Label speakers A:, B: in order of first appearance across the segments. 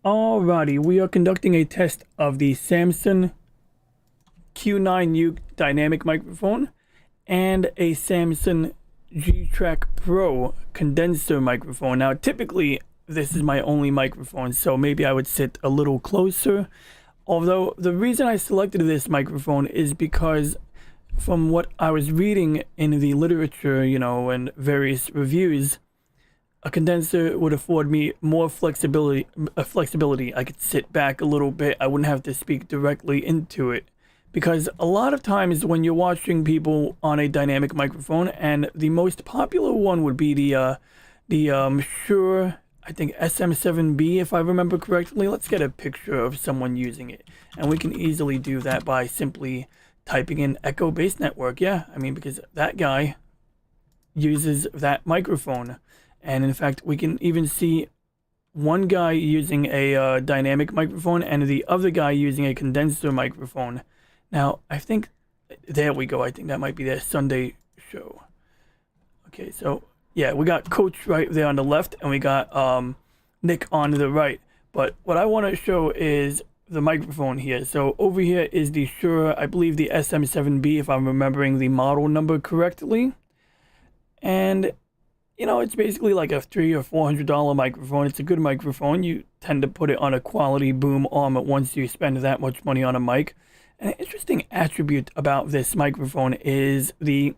A: Alrighty, we are conducting a test of the Samsung Q9U dynamic microphone and a Samsung G-Track Pro condenser microphone. Now, typically, this is my only microphone, so maybe I would sit a little closer. Although, the reason I selected this microphone is because from what I was reading in the literature, and various reviews, a condenser would afford me more flexibility. I could sit back a little bit. I wouldn't have to speak directly into it. Because a lot of times when you're watching people on a dynamic microphone, and the most popular one would be the Shure, I think SM7B, if I remember correctly. Let's get a picture of someone using it. And we can easily do that by simply typing in Echo Base Network. Yeah, I mean, because that guy uses that microphone. And in fact, we can even see one guy using a dynamic microphone and the other guy using a condenser microphone. Now, I think, there we go. I think that might be their Sunday show. Okay, so, yeah, we got Coach right there on the left, and we got Nick on the right. But what I want to show is the microphone here. So over here is the Shure, I believe the SM7B, if I'm remembering the model number correctly. And it's basically like a $300 or $400 microphone. It's a good microphone. You tend to put it on a quality boom arm once you spend that much money on a mic. An interesting attribute about this microphone is the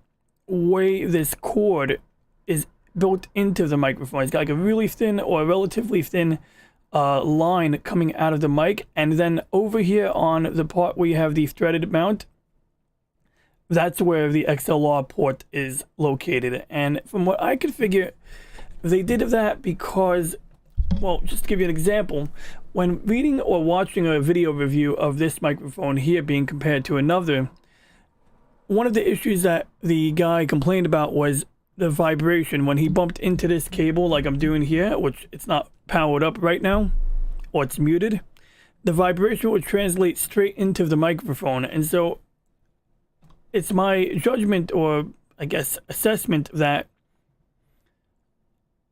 A: way this cord is built into the microphone. It's got like a really thin or relatively thin line coming out of the mic. And then over here on the part where you have the threaded mount, that's where the XLR port is located. And from what I could figure, they did that because, well, just to give you an example, when reading or watching a video review of this microphone here being compared to another, one of the issues that the guy complained about was the vibration. When he bumped into this cable like I'm doing here, which it's not powered up right now, or it's muted, the vibration would translate straight into the microphone. And so it's my judgment, or I guess assessment, that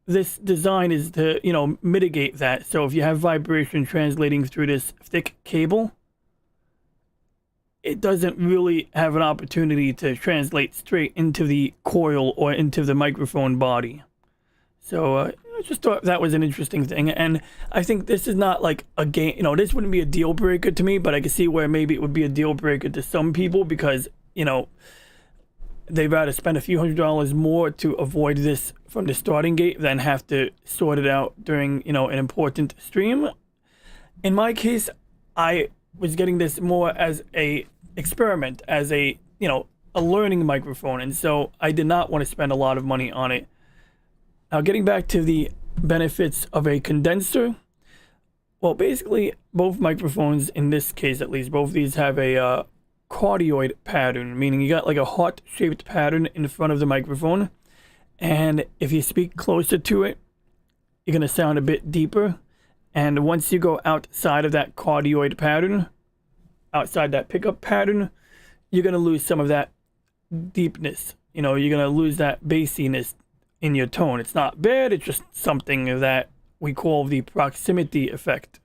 A: this design is to, mitigate that. So if you have vibration translating through this thick cable, it doesn't really have an opportunity to translate straight into the coil or into the microphone body. So I just thought that was an interesting thing. And I think this is not like a game, this wouldn't be a deal breaker to me, but I can see where maybe it would be a deal breaker to some people because they'd rather spend a few $100s more to avoid this from the starting gate than have to sort it out during, an important stream. In my case, I was getting this more as a experiment, as a learning microphone. And so I did not want to spend a lot of money on it. Now, getting back to the benefits of a condenser. Well, basically, both microphones, in this case at least, both of these have a cardioid pattern, meaning you got like a heart-shaped pattern in front of the microphone, and if you speak closer to it, you're going to sound a bit deeper. And once you go outside of that cardioid pattern, outside that pickup pattern, you're going to lose some of that deepness. You're going to lose that bassiness in your tone. It's not bad, it's just something that we call the proximity effect.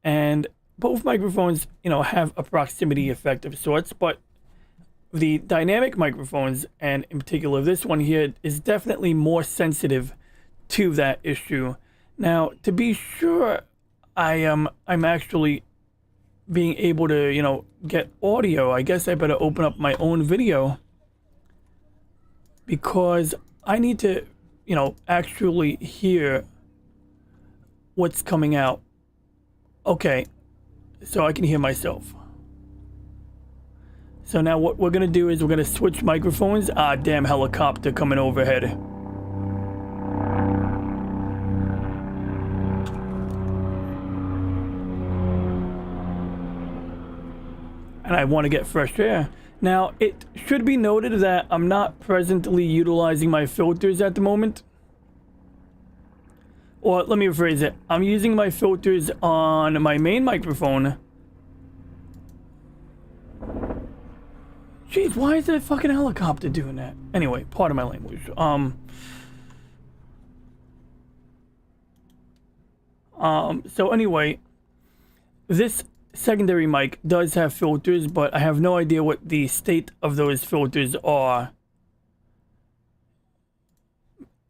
A: And both microphones, have a proximity effect of sorts, but the dynamic microphones, and in particular this one here, is definitely more sensitive to that issue. Now, to be sure, I'm actually being able to, get audio. I guess I better open up my own video because I need to, actually hear what's coming out. Okay. So I can hear myself. So now what we're going to do is we're going to switch microphones. Ah, damn helicopter coming overhead. And I want to get fresh air. Now, it should be noted that I'm not presently utilizing my filters at the moment. Or let me rephrase it. I'm using my filters on my main microphone. Jeez, why is that fucking helicopter doing that? Anyway, pardon my language. So anyway, this secondary mic does have filters, but I have no idea what the state of those filters are.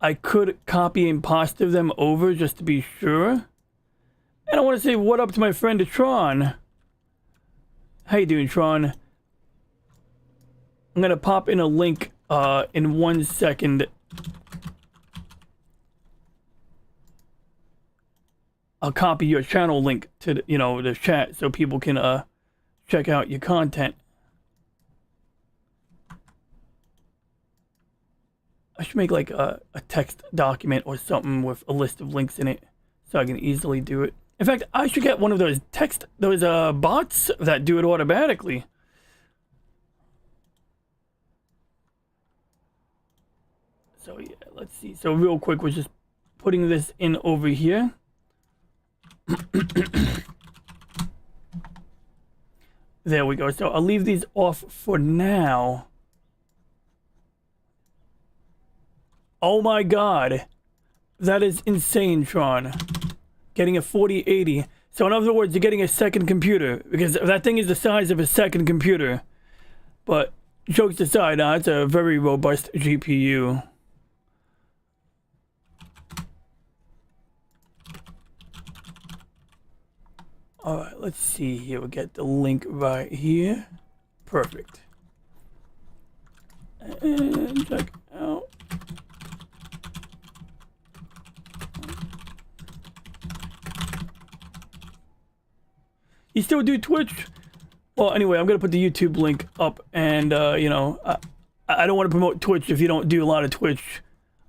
A: I could copy and paste them over just to be sure. And I want to say what up to my friend Tron. How you doing, Tron? I'm gonna pop in a link in 1 second. I'll copy your channel link to the, the chat so people can check out your content. I should make like a text document or something with a list of links in it so I can easily do it. In fact, I should get one of those bots that do it automatically. So yeah, let's see. So real quick, we're just putting this in over here. There we go. So I'll leave these off for now. Oh my god. That is insane, Tron. Getting a 4080. So in other words, you're getting a second computer. Because that thing is the size of a second computer. But jokes aside, it's a very robust GPU. Alright, let's see here. We'll get the link right here. Perfect. And check out. You still do Twitch? Well, anyway, I'm going to put the YouTube link up. And, I don't want to promote Twitch if you don't do a lot of Twitch.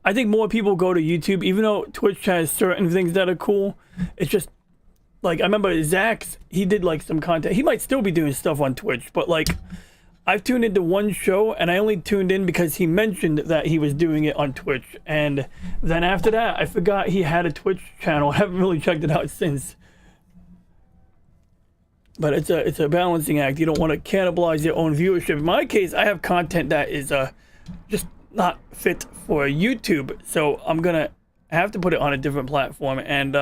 A: I think more people go to YouTube, even though Twitch has certain things that are cool. It's just, like, I remember Zach's, he did, like, some content. He might still be doing stuff on Twitch, but, like, I've tuned into one show, and I only tuned in because he mentioned that he was doing it on Twitch. And then after that, I forgot he had a Twitch channel. I haven't really checked it out since. But it's a balancing act. You don't want to cannibalize your own viewership. In my case, I have content that is just not fit for YouTube. So I'm going to have to put it on a different platform. And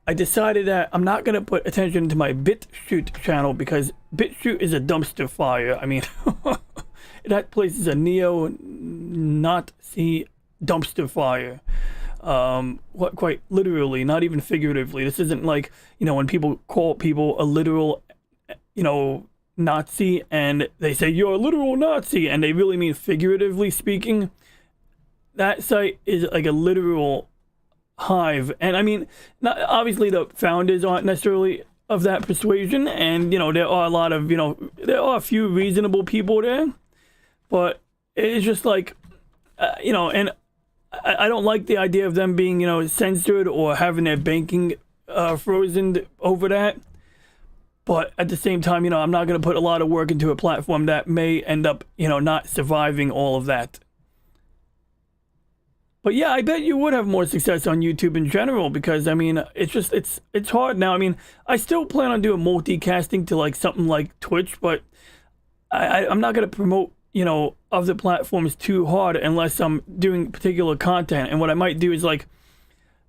A: I decided that I'm not going to put attention to my BitChute channel because BitChute is a dumpster fire. I mean, that place is a neo-Nazi dumpster fire. Quite literally, not even figuratively. This isn't like, when people call people a literal, Nazi, and they say you're a literal Nazi, and they really mean figuratively speaking. That site is like a literal hive. And I mean, obviously the founders aren't necessarily of that persuasion, and there are a lot of, there are a few reasonable people there, but it's just like, and I don't like the idea of them being, censored or having their banking frozen over that. But at the same time, I'm not going to put a lot of work into a platform that may end up, not surviving all of that. But yeah, I bet you would have more success on YouTube in general because, I mean, it's hard now. I mean, I still plan on doing multicasting to like something like Twitch, but I'm not going to promote other platforms too hard unless I'm doing particular content. And what I might do is like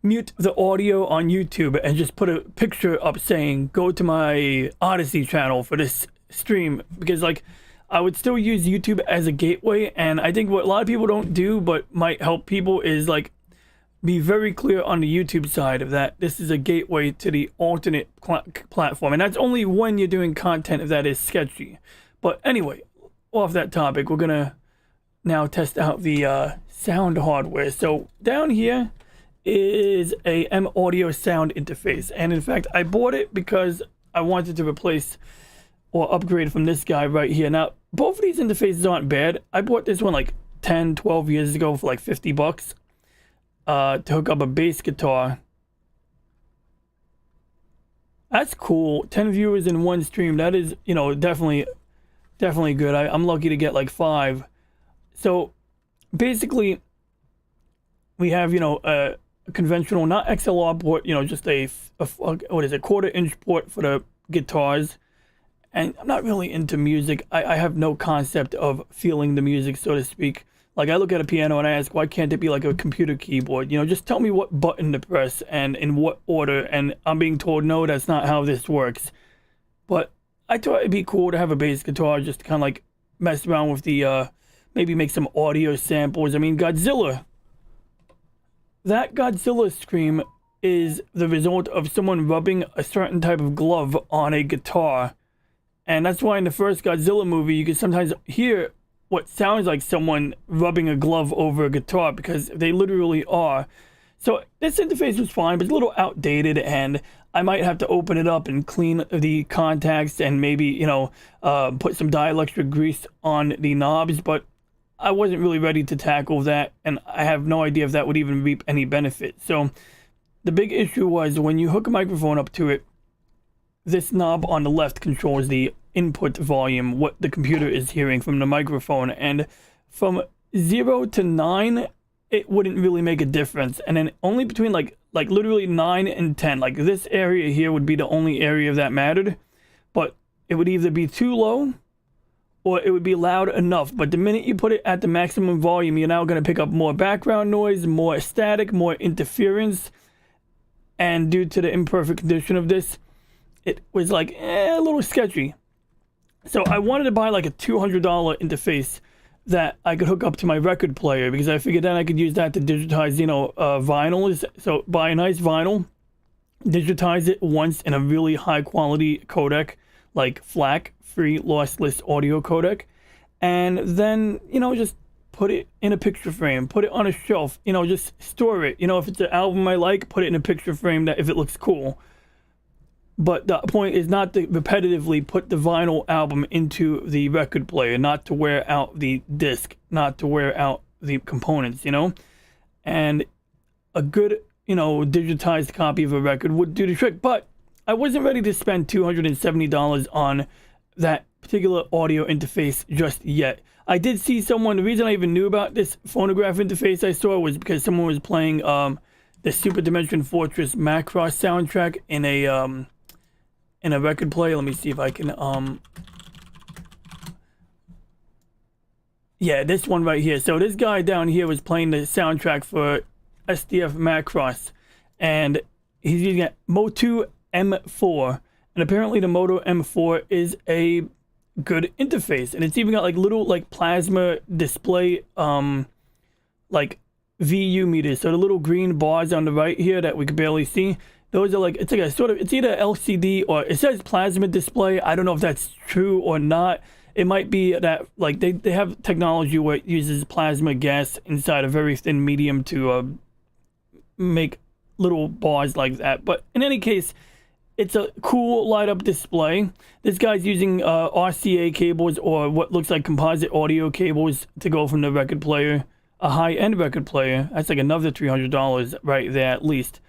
A: mute the audio on YouTube and just put a picture up saying go to my Odyssey channel for this stream, because like I would still use YouTube as a gateway. And I think what a lot of people don't do but might help people is like be very clear on the YouTube side of that this is a gateway to the alternate platform, and that's only when you're doing content that is sketchy. But anyway, off that topic, we're gonna now test out the sound hardware. So down here is a M Audio sound interface, and in fact I bought it because I wanted to replace or upgrade from this guy right here. Now both of these interfaces aren't bad. I bought this one like 10-12 years ago for like $50 to hook up a bass guitar. That's cool. 10 viewers in one stream. That is, definitely good. I'm lucky to get like 5. So basically we have, a conventional, not XLR port, just a what is it, 1/4 inch port for the guitars. And I'm not really into music. I have no concept of feeling the music, so to speak. Like I look at a piano and I ask, why can't it be like a computer keyboard? You know, just tell me what button to press and in what order. And I'm being told, no, that's not how this works. But I thought it'd be cool to have a bass guitar just to kind of like mess around with the, maybe make some audio samples. I mean, Godzilla. That Godzilla scream is the result of someone rubbing a certain type of glove on a guitar. And that's why in the first Godzilla movie, you can sometimes hear what sounds like someone rubbing a glove over a guitar, because they literally are. So this interface was fine, but it's a little outdated, and I might have to open it up and clean the contacts and maybe, you know, put some dielectric grease on the knobs, but I wasn't really ready to tackle that, and I have no idea if that would even reap any benefit. So the big issue was when you hook a microphone up to it, this knob on the left controls the input volume, what the computer is hearing from the microphone, and from 0 to 9 it wouldn't really make a difference, and then only between like literally 9 and 10, like this area here would be the only area that mattered, but it would either be too low or it would be loud enough. But the minute you put it at the maximum volume, you're now going to pick up more background noise, more static, more interference, and due to the imperfect condition of this, it was like a little sketchy. So I wanted to buy like a $200 interface that I could hook up to my record player, because I figured then I could use that to digitize, you know, vinyl. So buy a nice vinyl, digitize it once in a really high quality codec, like FLAC, free lossless audio codec, and then, you know, just put it in a picture frame, put it on a shelf, you know, just store it. You know, if it's an album I like, put it in a picture frame that if it looks cool. But the point is not to repetitively put the vinyl album into the record player, not to wear out the disc, not to wear out the components, you know? And a good, you know, digitized copy of a record would do the trick. But I wasn't ready to spend $270 on that particular audio interface just yet. I did see someone, the reason I even knew about this phonograph interface I saw was because someone was playing the Super Dimension Fortress Macross soundtrack in a record player. Let me see if I can yeah, this one right here. So this guy down here was playing the soundtrack for SDF Macross, and he's using a Moto M4, and apparently the Moto M4 is a good interface, and it's even got like little like plasma display like VU meters. So the little green bars on the right here that we can barely see, those are like, it's like a sort of, it's either LCD or it says plasma display. I don't know if that's true or not. It might be that like they have technology where it uses plasma gas inside a very thin medium to make little bars like that. But in any case, it's a cool light up display. This guy's using RCA cables, or what looks like composite audio cables, to go from the record player, a high-end record player. That's like another $300 right there at least,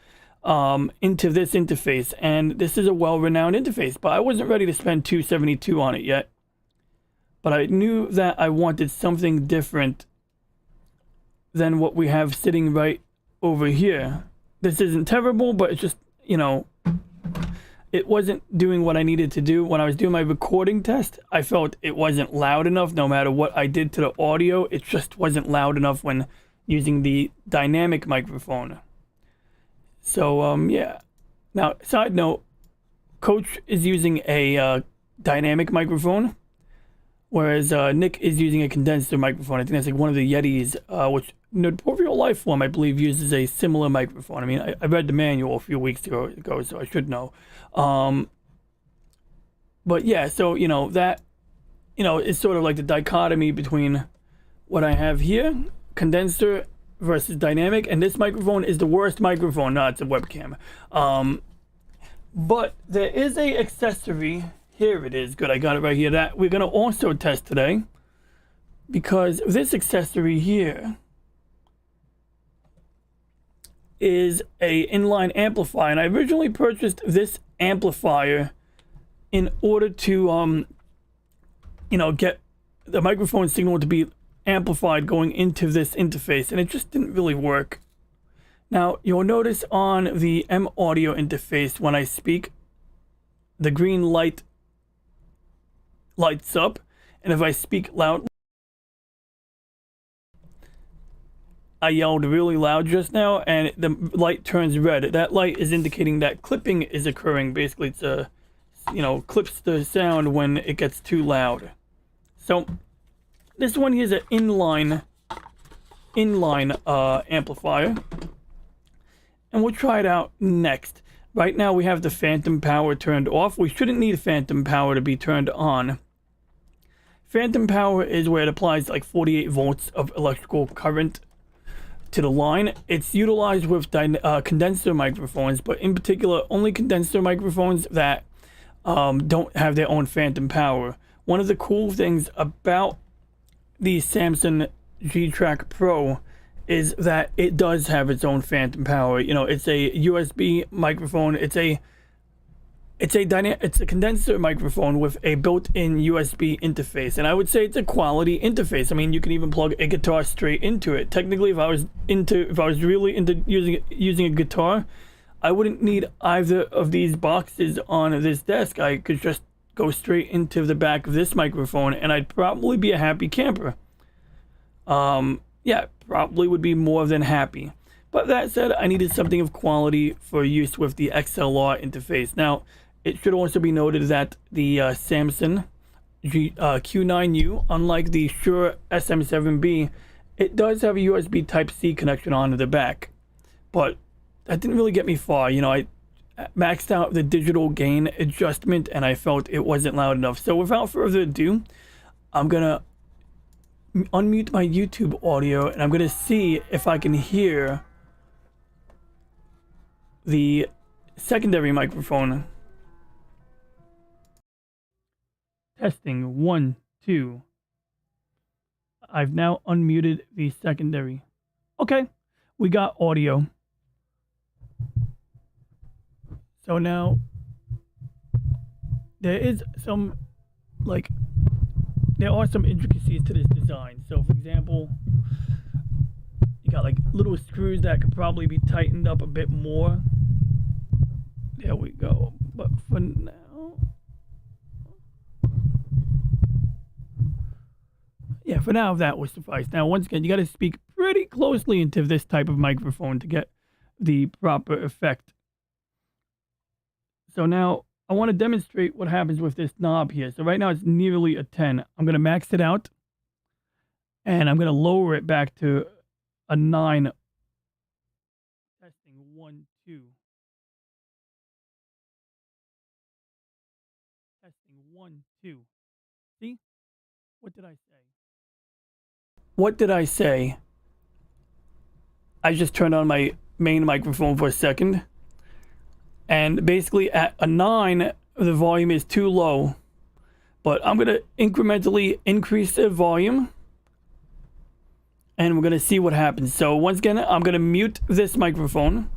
A: into this interface. And this is a well-renowned interface, but I wasn't ready to spend $272 on it yet. But I knew that I wanted something different than what we have sitting right over here. This isn't terrible, but it's just, you know, it wasn't doing what I needed to do. When I was doing my recording test, I felt it wasn't loud enough. No matter what I did to the audio, it just wasn't loud enough when using the dynamic microphone. So, yeah. Now, side note, Coach is using a dynamic microphone, whereas Nick is using a condenser microphone. I think that's like one of the Yetis, which Notorial Lifeform, I believe, uses a similar microphone. I mean, I read the manual a few weeks ago, so I should know. But yeah, so, you know, that, you know, is sort of like the dichotomy between what I have here, condenser versus dynamic, and this microphone is the worst microphone. No, it's a webcam. But there is a accessory. Here it is. Good, I got it right here. That we're going to also test today, because this accessory here is a inline amplifier, and I originally purchased this amplifier in order to you know, get the microphone signal to be amplified going into this interface, and it just didn't really work. Now you'll notice on the M Audio interface, when I speak, the green light lights up, and if I speak loudly, I yelled really loud just now, and the light turns red. That light is indicating that clipping is occurring. Basically, it's clips the sound when it gets too loud. So this one here is an inline amplifier, and we'll try it out next. Right now we have the phantom power turned off. We shouldn't need phantom power to be turned on. Phantom power is where it applies like 48 volts of electrical current to the line. It's utilized with condenser microphones, but in particular only condenser microphones that don't have their own phantom power. One of the cool things about the Samson G-Track Pro is that it does have its own phantom power. You know, it's a USB microphone. It's a condenser microphone with a built-in USB interface, and I would say it's a quality interface. I mean, you can even plug a guitar straight into it. Technically, if I was really into using a guitar, I wouldn't need either of these boxes on this desk. I could just go straight into the back of this microphone, and I'd probably be a happy camper. Yeah, probably would be more than happy. But that said, I needed something of quality for use with the XLR interface. Now, it should also be noted that the Samson Q9U, unlike the Shure SM7B, it does have a USB Type-C connection onto the back. But that didn't really get me far. You know, I maxed out the digital gain adjustment, and I felt it wasn't loud enough. So without further ado, I'm going to unmute my YouTube audio, and I'm going to see if I can hear the secondary microphone. Testing 1, 2. I've now unmuted the secondary. Okay, we got audio. So now there are some intricacies to this design. So for example, you got like little screws that could probably be tightened up a bit more. There we go. But for now, that will suffice. Now, once again, you got to speak pretty closely into this type of microphone to get the proper effect. So now I want to demonstrate what happens with this knob here. So right now it's nearly a 10. I'm going to max it out, and I'm going to lower it back to a 9. Testing 1, 2. Testing 1, 2. See? What did I say? What did I say? I just turned on my main microphone for a second. And basically at a 9, the volume is too low. But I'm going to incrementally increase the volume, and we're going to see what happens. So once again, I'm going to mute this microphone.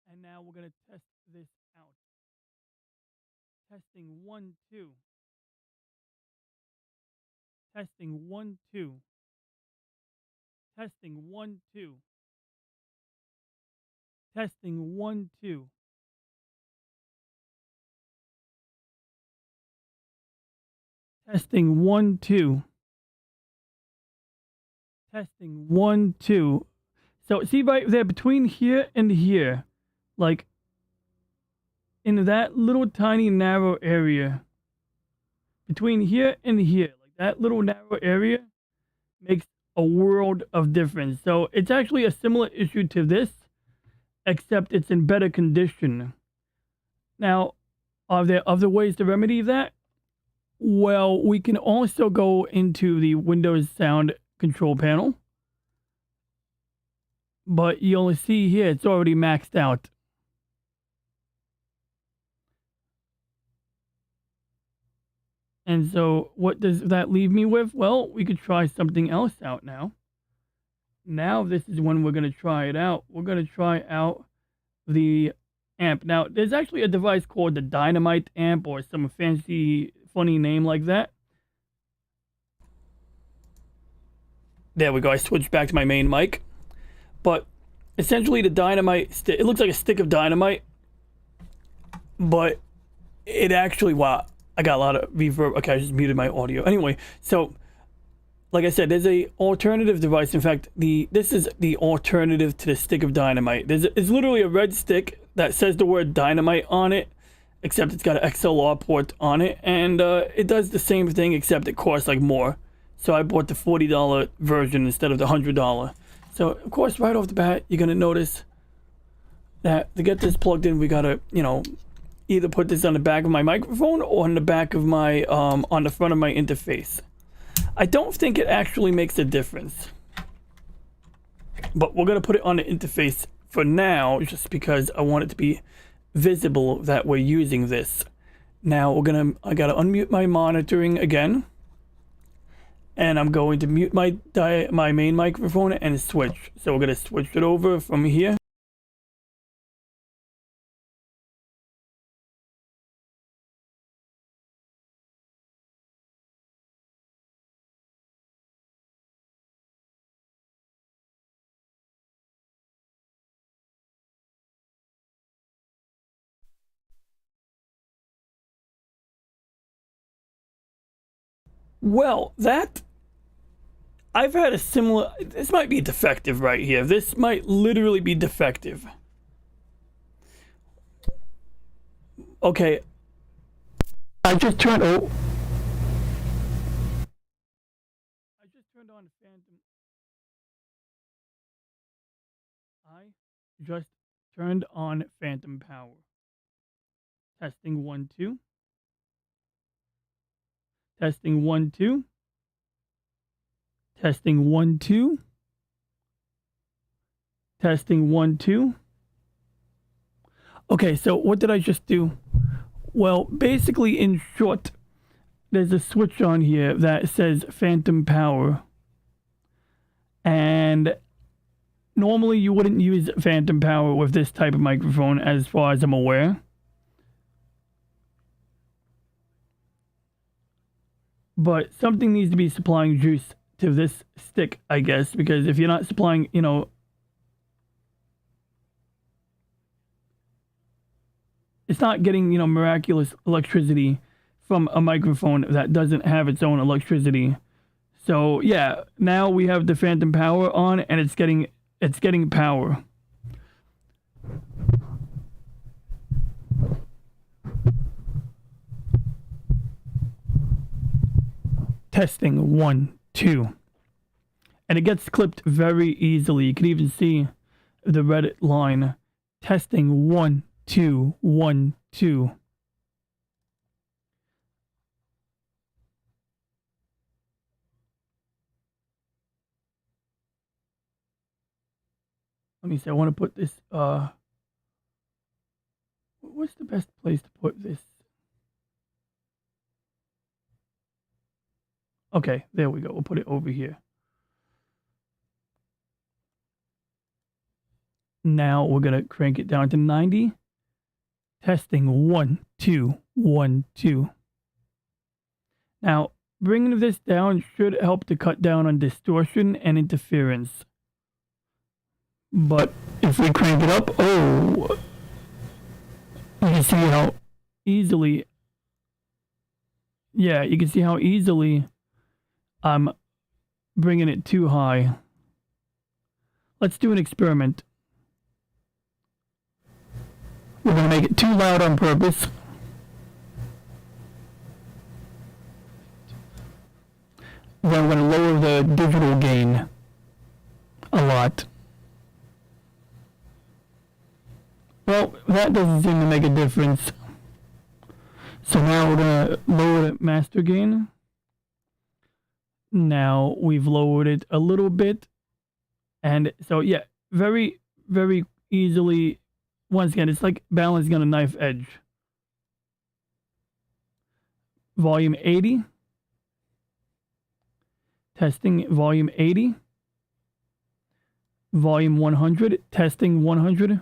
A: And now we're going to test this out. Testing 1, 2. Testing 1, 2. Testing 1, 2. Testing 1, 2. Testing 1, 2. Testing 1, 2. So see right there between here and here, like in that little tiny narrow area, between here and here, like that little narrow area makes a world of difference. So it's actually a similar issue to this, except it's in better condition. Now, are there other ways to remedy that? Well, we can also go into the Windows Sound Control Panel, but you'll see here it's already maxed out. And so what does that leave me with? Well, we could try something else out now. Now this is when we're going to try it out. We're going to try out the amp. Now, there's actually a device called the Dynamite amp, or some fancy, funny name like that. There we go. I switched back to my main mic. But essentially the Dynamite, it looks like a stick of dynamite. But it actually, wow. I got a lot of reverb. Okay, I just muted my audio. Anyway, so like I said, there's a alternative device. In fact, this is the alternative to the stick of dynamite. It's literally a red stick that says the word dynamite on it, except it's got an XLR port on it, and it does the same thing, except it costs like more. So I bought the $40 version instead of the $100. So of course, right off the bat, you're gonna notice that to get this plugged in, we gotta, either put this on the back of my microphone or on the back of my, on the front of my interface. I don't think it actually makes a difference, but we're gonna put it on the interface for now, just because I want it to be visible that we're using this. Now I gotta unmute my monitoring again, and I'm going to mute my main microphone and switch. So we're gonna switch it over from here. Well, I've had a similar. This might be defective right here. This might literally be defective. Okay. I just turned. Oh. I just turned on Phantom. I just turned on Phantom power. Testing 1 2. Testing 1 2. Testing 1 2. Testing 1 2. Okay, so what did I just do? Well, basically, in short, there's a switch on here that says Phantom power. And normally you wouldn't use Phantom power with this type of microphone, as far as I'm aware. But something needs to be supplying juice to this stick, I guess, because if you're not supplying, it's not getting, miraculous electricity from a microphone that doesn't have its own electricity. So yeah, now we have the Phantom power on, and it's getting power. Testing 1 2. And it gets clipped very easily. You can even see the red line. Testing 1 2 1 2. Let me see. I want to put this. What's the best place to put this? Okay, there we go. We'll put it over here. Now we're gonna crank it down to 90. Testing 1 2 1 2. Now bringing this down should help to cut down on distortion and interference. But if we crank it up, oh, you can see how easily. Yeah, you can see how easily I'm bringing it too high. Let's do an experiment. We're going to make it too loud on purpose. Then we're going to lower the digital gain a lot. Well, that doesn't seem to make a difference. So now we're going to lower the master gain. Now we've lowered it a little bit. And so, yeah, very, very easily. Once again, it's like balancing on a knife edge. Volume 80. Testing volume 80. Volume 100. Testing 100.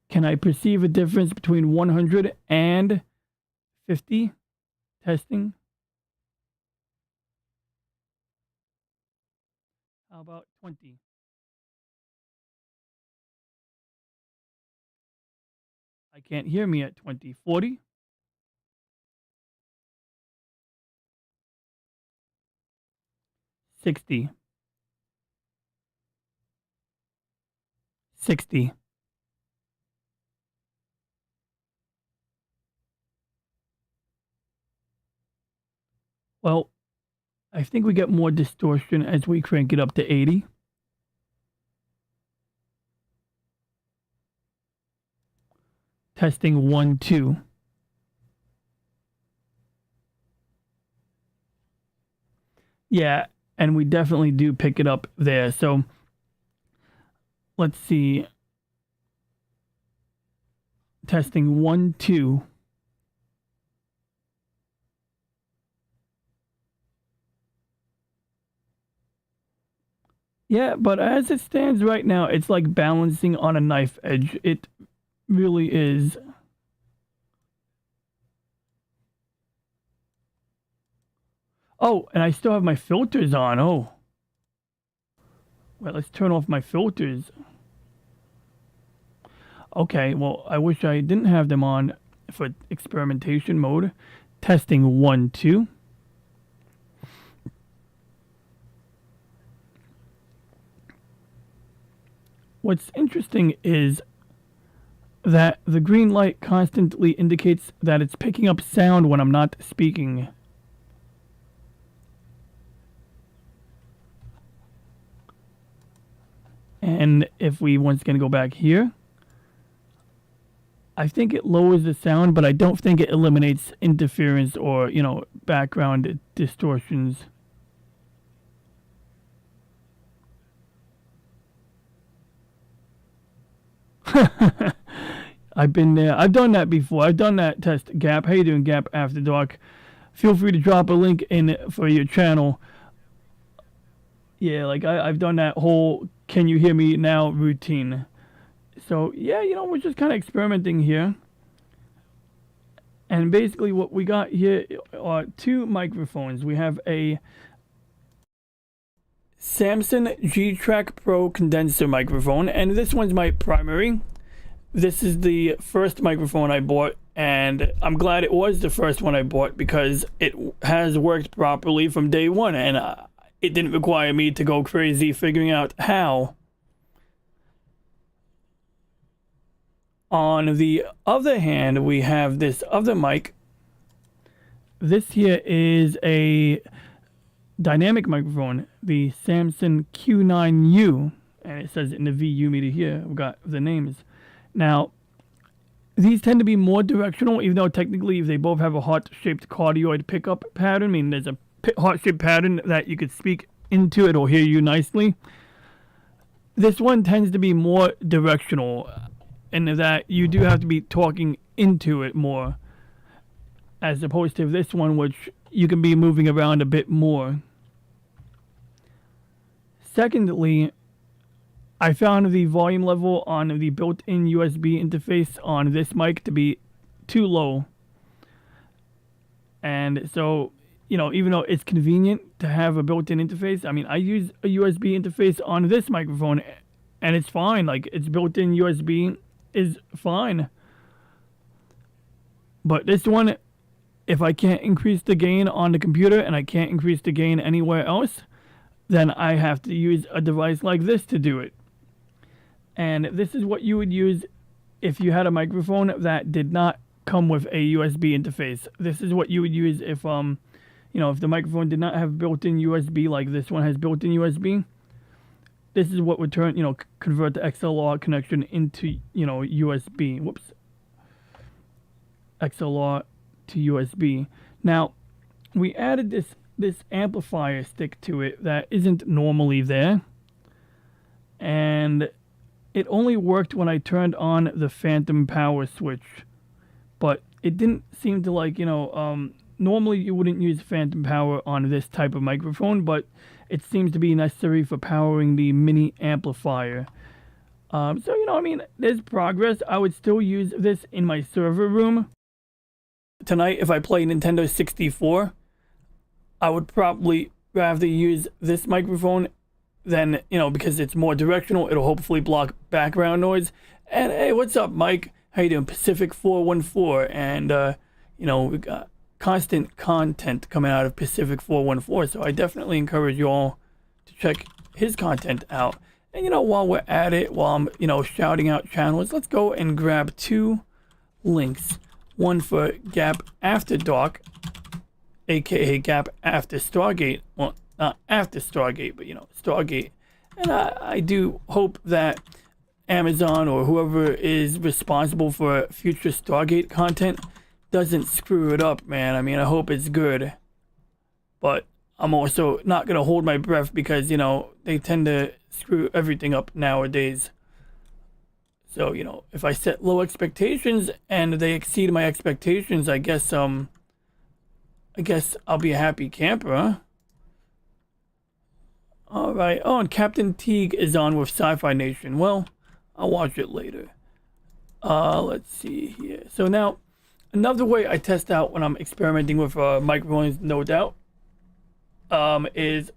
A: Can I perceive a difference between 100 and 50? Testing. How about 20? can't hear me at 20, 40, 60, 60. Well, I think we get more distortion as we crank it up to 80. Testing 1, 2. Yeah, and we definitely do pick it up there. So let's see. Testing 1, 2. Yeah, but as it stands right now, it's like balancing on a knife edge. It really is. Oh, and I still have my filters on. Oh. Well, let's turn off my filters. Okay, well, I wish I didn't have them on for experimentation mode. Testing 1, 2. What's interesting is that the green light constantly indicates that it's picking up sound when I'm not speaking. And if we once again go back here, I think it lowers the sound, but I don't think it eliminates interference or, background distortions. I've been there. I've done that before. I've done that test. Gap. How you doing, Gap After Dark? Feel free to drop a link in for your channel. Yeah, like I've done that whole "Can you hear me now" routine. So yeah, we're just kind of experimenting here. And basically, what we got here are two microphones. We have a Samson G-Track Pro condenser microphone, and this one's my primary. This is the first microphone I bought, and I'm glad it was the first one I bought because it has worked properly from day one, and it didn't require me to go crazy figuring out how. On the other hand, we have this other mic. This here is a dynamic microphone, the Samson Q9U, and it says in the VU meter here, we've got the names. Now, these tend to be more directional, even though technically they both have a heart-shaped cardioid pickup pattern. I mean, there's a heart-shaped pattern that you could speak into, it'll hear you nicely. This one tends to be more directional, in that you do have to be talking into it more, as opposed to this one, which you can be moving around a bit more. Secondly, I found the volume level on the built-in USB interface on this mic to be too low. And so, even though it's convenient to have a built-in interface, I mean, I use a USB interface on this microphone and it's fine. Like, it's built-in USB is fine. But this one, if I can't increase the gain on the computer and I can't increase the gain anywhere else, then I have to use a device like this to do it. And this is what you would use if you had a microphone that did not come with a USB interface. This is what you would use if if the microphone did not have built-in USB like this one has built-in USB. This is what would convert the XLR connection into, USB. Whoops. XLR to USB. Now, we added this amplifier stick to it that isn't normally there. And it only worked when I turned on the phantom power switch. But it didn't seem to normally you wouldn't use phantom power on this type of microphone, but it seems to be necessary for powering the mini amplifier. There's progress. I would still use this in my server room. Tonight, if I play Nintendo 64, I would probably rather use this microphone than, because it's more directional. It'll hopefully block background noise. And hey, what's up, Mike? How you doing, Pacific 414? And you know, we got constant content coming out of Pacific 414, so I definitely encourage you all to check his content out. And you know, while we're at it, while I'm, you know, shouting out channels, let's go and grab 2 links. One for Gap After Dark, aka Gap After Stargate. Well, not after Stargate, but you know, Stargate. And I do hope that Amazon or whoever is responsible for future Stargate content doesn't screw it up, man. I mean, I hope it's good. But I'm also not going to hold my breath because, you know, they tend to screw everything up nowadays. So, you know, if I set low expectations and they exceed my expectations, I guess I'll be a happy camper, huh? All right. Oh, and Captain Teague is on with Sci-Fi Nation. Well, I'll watch it later. Let's see here. So now, another way I test out when I'm experimenting with microphones, no doubt, is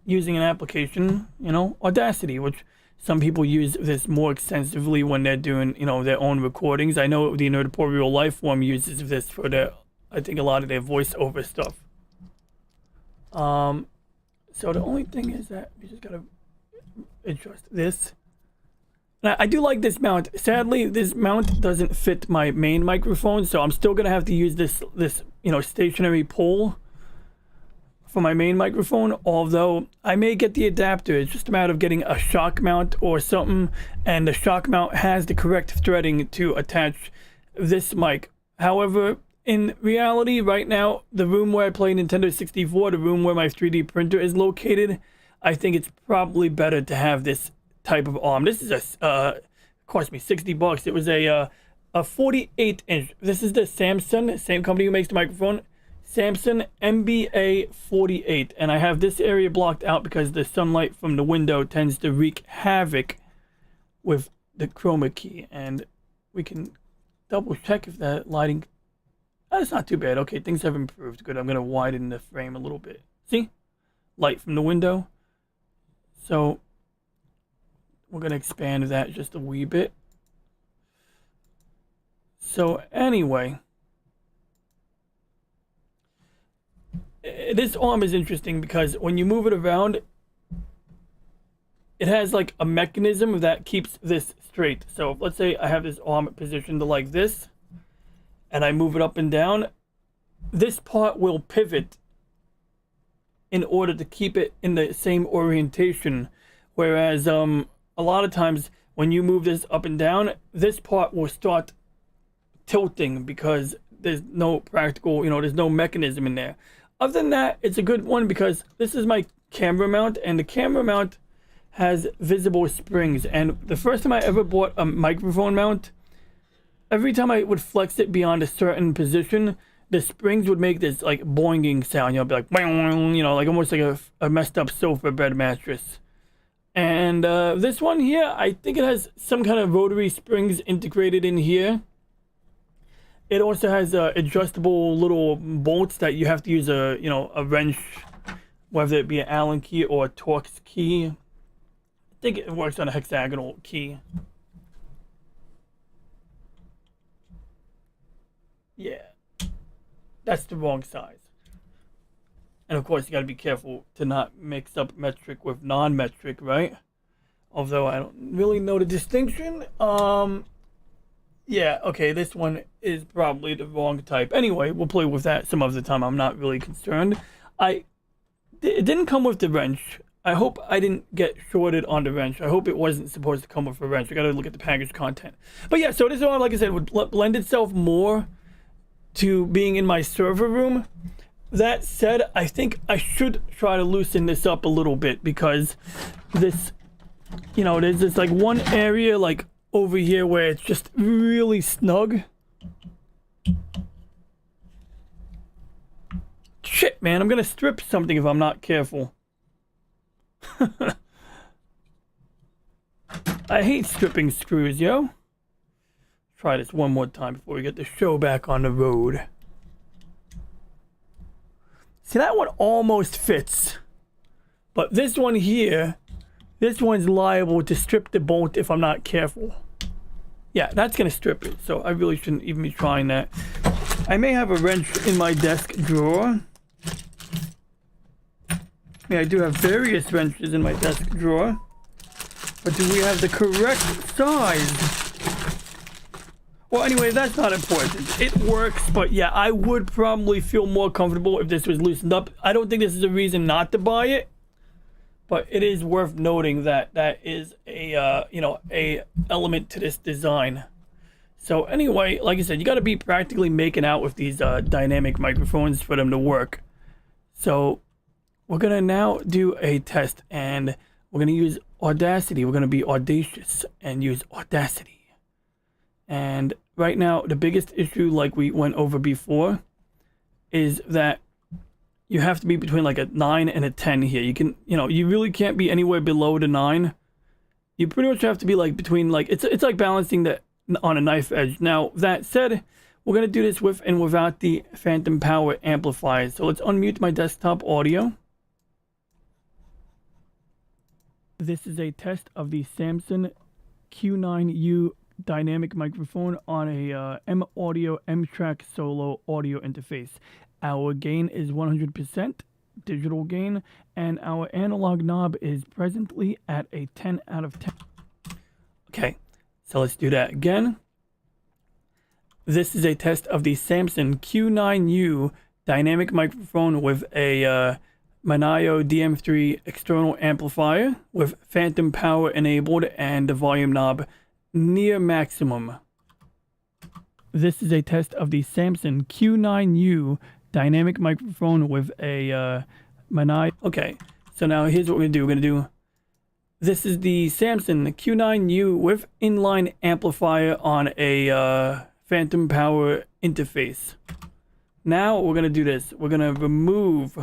A: using an application, you know, Audacity, which some people use this more extensively when they're doing, you know, their own recordings. I know the Nerdatorial Lifeform uses this for their, I think, a lot of their voiceover stuff. So the only thing is that we just gotta adjust this. Now, I do like this mount. Sadly, this mount doesn't fit my main microphone, so I'm still gonna have to use this you know, stationary pole for my main microphone, although I may get the adapter. It's just a matter of getting a shock mount or something, and the shock mount has the correct threading to attach this mic. However, in reality, right now, the room where I play Nintendo 64, the room where my 3D printer is located, I think it's probably better to have this type of arm. This is cost me $60. It was a 48-inch. This is the Samsung, same company who makes the microphone, Samsung MBA 48, and I have this area blocked out because the sunlight from the window tends to wreak havoc with the chroma key, and we can double check if that lighting. That's not too bad. Okay, things have improved. Good. I'm gonna widen the frame a little bit. See, light from the window. So we're gonna expand that just a wee bit. So anyway, this arm is interesting because when you move it around, it has like a mechanism that keeps this straight. So let's say I have this arm positioned like this, and I move it up and down, this part will pivot in order to keep it in the same orientation. Whereas a lot of times when you move this up and down, this part will start tilting because there's no practical, you know, there's no mechanism in there. Other than that, it's a good one because this is my camera mount, and the camera mount has visible springs. And the first time I ever bought a microphone mount, every time I would flex it beyond a certain position, the springs would make this like boinging sound. You know, be like, you know, like almost like a messed up sofa bed mattress. And this one here, I think it has some kind of rotary springs integrated in here. It also has adjustable little bolts that you have to use a wrench, whether it be an Allen key or a Torx key. I think it works on a hexagonal key. Yeah, that's the wrong size. And of course, you gotta be careful to not mix up metric with non-metric, right? Although I don't really know the distinction. Yeah, okay, this one is probably the wrong type. Anyway, we'll play with that some other time. I'm not really concerned. It didn't come with the wrench. I hope I didn't get shorted on the wrench. I hope it wasn't supposed to come with a wrench. I gotta look at the package content. But yeah, so this one, like I said, would blend itself more to being in my server room. That said, I think I should try to loosen this up a little bit because this, you know, there's this like one area like over here where it's just really snug. Shit, man, I'm gonna strip something if I'm not careful. I hate stripping screws, yo. Try this one more time before we get the show back on the road. See, that one almost fits. But this one here, this one's liable to strip the bolt if I'm not careful. Yeah, that's gonna strip it. So I really shouldn't even be trying that. I may have a wrench in my desk drawer. Yeah, I do have various wrenches in my desk drawer. But do we have the correct size? Well, anyway, that's not important. It works, but yeah, I would probably feel more comfortable if this was loosened up. I don't think this is a reason not to buy it. But it is worth noting that that is a, you know, a element to this design. So anyway, like I said, you got to be practically making out with these dynamic microphones for them to work. So we're going to now do a test, and we're going to use Audacity. We're going to be audacious and use Audacity. And right now, the biggest issue, like we went over before, is that you have to be between like a 9 and a 10 here. You can, you know, you really can't be anywhere below the 9. You pretty much have to be like between, like, it's like balancing the on a knife edge. Now, that said, we're going to do this with and without the phantom power amplifier. So let's unmute my desktop audio. This is a test of the Samson Q9U dynamic microphone on a M Audio M-Track Solo audio interface. Our gain is 100% digital gain, and our analog knob is presently at a 10 out of 10. Okay, so let's do that again. This is a test of the Samson Q9U dynamic microphone with a Manio DM3 external amplifier with phantom power enabled and the volume knob near maximum. This is a test of the Samson Q9U dynamic microphone with a Manio. Okay, so now here's what we're gonna do. We're gonna do. This is the Samson Q9U with inline amplifier on a phantom power interface. Now we're gonna do this. We're gonna remove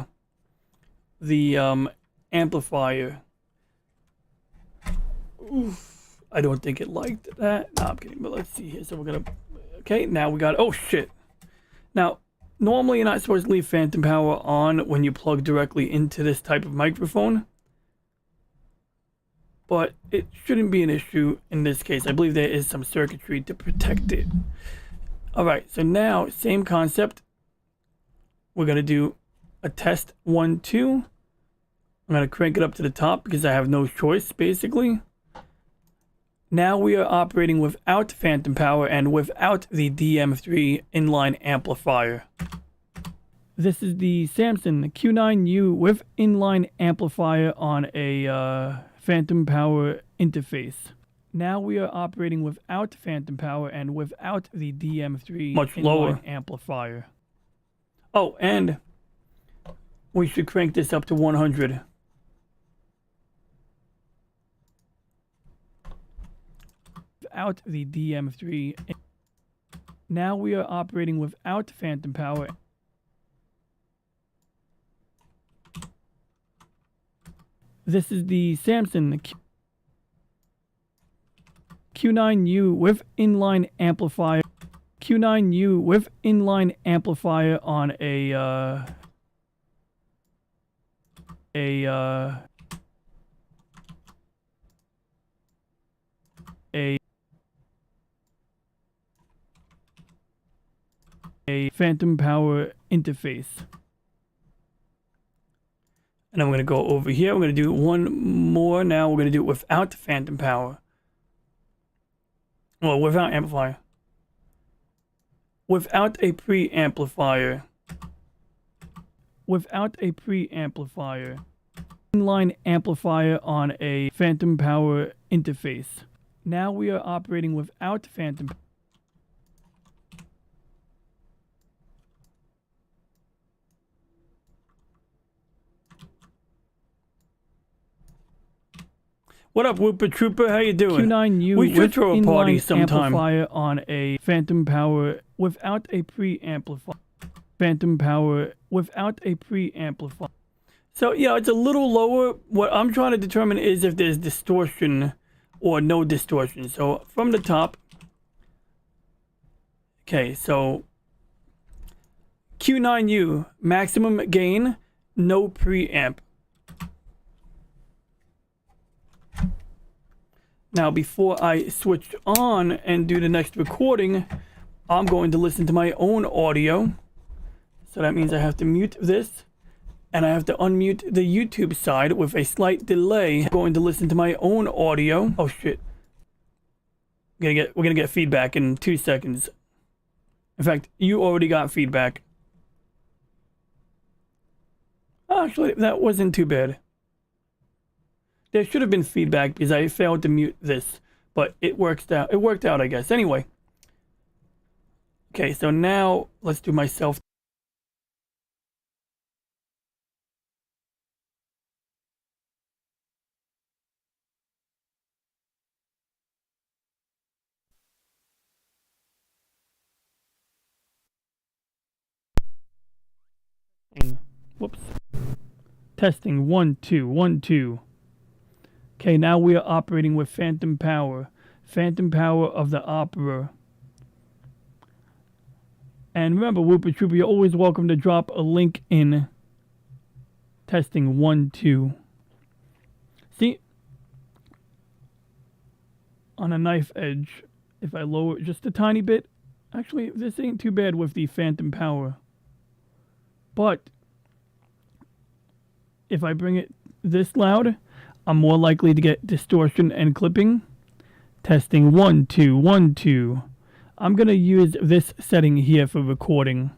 A: the amplifier. Oof, I don't think it liked that. No, I'm kidding. But let's see here. So we're gonna. Okay, now we got. Oh shit. Now. Normally, you're not supposed to leave phantom power on when you plug directly into this type of microphone. But it shouldn't be an issue in this case. I believe there is some circuitry to protect it. Alright, so now, same concept. We're going to do a test 1, 2. I'm going to crank it up to the top because I have no choice, basically. Now we are operating without phantom power and without the DM3 inline amplifier. This is the Samson Q9U with inline amplifier on a phantom power interface. Now we are operating without phantom power and without the DM3 much lower amplifier. Oh, and we should crank this up to 100. Without the DM3. Now we are operating without phantom power. This is the Samson Q9U with inline amplifier. Q9U with inline amplifier on a phantom power interface. And I'm going to go over here. We're going to do one more now. We're going to do it without phantom power. Well, without amplifier. Without a preamplifier. Without a preamplifier. Inline amplifier on a phantom power interface. Now we are operating without phantom power. What up, Whooper Trooper? How you doing? Q9U we should throw a party sometime. Amplifier on a phantom power without a preamplifier. Phantom power without a preamplifier. So, yeah, it's a little lower. What I'm trying to determine is if there's distortion or no distortion. So, from the top. Okay, so Q9U, maximum gain, no preamp. Now, before I switch on and do the next recording, I'm going to listen to my own audio. So that means I have to mute this, and I have to unmute the YouTube side with a slight delay. I'm going to listen to my own audio. Oh shit. We're gonna get feedback in 2 seconds. In fact, you already got feedback. Actually, that wasn't too bad. There should have been feedback because I failed to mute this, but it worked out. It worked out, I guess. Anyway. Okay, so now let's do myself. Whoops. Testing 1 2 1 2. Okay, now we are operating with Phantom Power. Phantom Power of the Opera. And remember, Whooper Trooper, you're always welcome to drop a link in. Testing 1 2. See? On a knife edge, if I lower it just a tiny bit. Actually, this ain't too bad with the Phantom Power. But if I bring it this loud, I'm more likely to get distortion and clipping. Testing 1 2 1 2. I'm going to use this setting here for recording.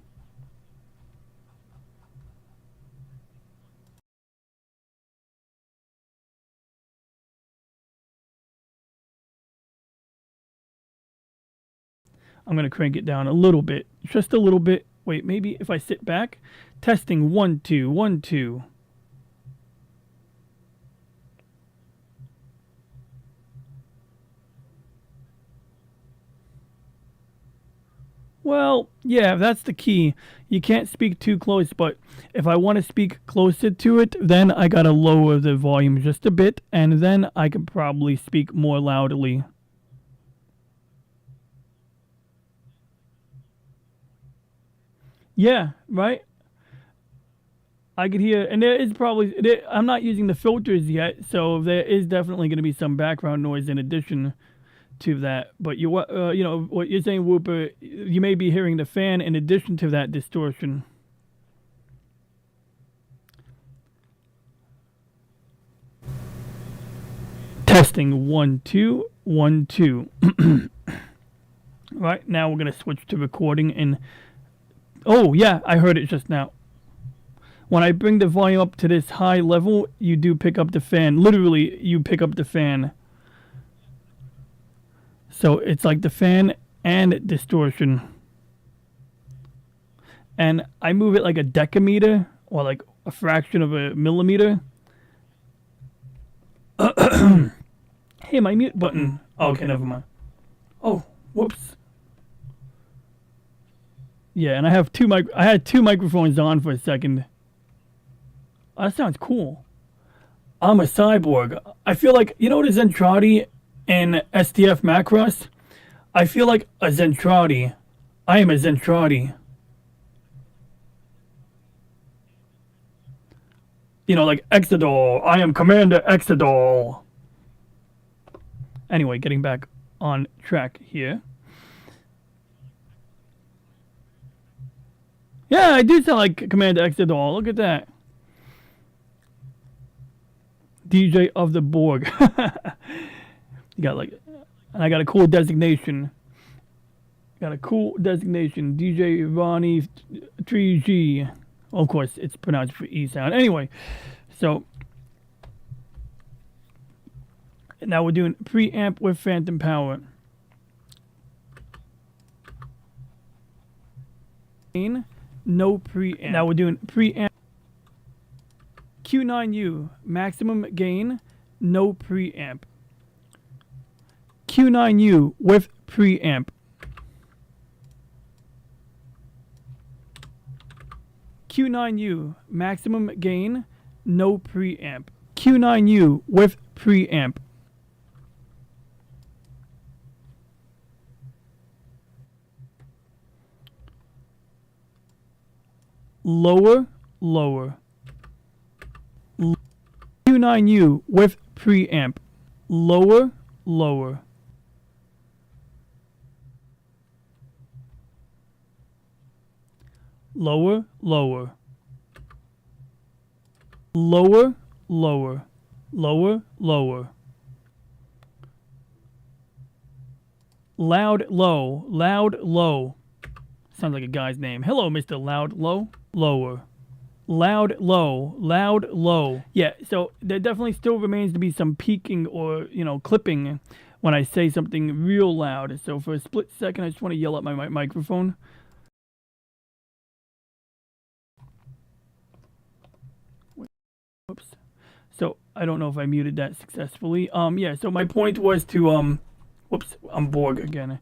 A: I'm going to crank it down a little bit, just a little bit. Wait, maybe if I sit back. Testing 1 2 1 2. Well, yeah, that's the key. You can't speak too close, but if I want to speak closer to it, then I gotta lower the volume just a bit, and then I can probably speak more loudly. Yeah, right? I could hear, and there is probably, I'm not using the filters yet, so there is definitely going to be some background noise in addition to that. But you know what you're saying, Whooper, you may be hearing the fan in addition to that distortion. Testing 1 2 1 2. Right now we're gonna switch to recording, and oh yeah, I heard it just now. When I bring the volume up to this high level, you do pick up the fan. Literally, you pick up the fan. So it's like the fan and distortion. And I move it like a decameter, or like a fraction of a millimeter. Hey, my mute button. Oh, okay, never mind. Oh, whoops. Yeah, and I have I had two microphones on for a second. Oh, that sounds cool. I'm a cyborg. I feel like, you know what a Zentradi in STF Macross? I feel like a Zentradi. I am a Zentradi. You know, like Exodol. I am Commander Exodol. Anyway, getting back on track here. Yeah, I do sound like Commander Exodol. Look at that. DJ of the Borg. You got like, and I got a cool designation. Got a cool designation. DJ Ronnie 3G. Of course, it's pronounced for E sound. Anyway, so now we're doing preamp with Phantom Power. No preamp. Now we're doing preamp. Q9U, maximum gain, no preamp. Q9U with preamp. Q9U, maximum gain, no preamp. Q9U with preamp. Lower, lower. Q9U with preamp. Lower, lower. Lower, lower. Lower, lower. Lower, lower. Loud, low. Loud, low. Sounds like a guy's name. Hello, Mr. Loud, low. Lower. Loud, low. Loud, low. Yeah, so there definitely still remains to be some peaking or, clipping when I say something real loud. So for a split second, I just want to yell at my microphone. Whoops. So I don't know if I muted that successfully. Yeah, so my point was to, whoops, I'm Borg again.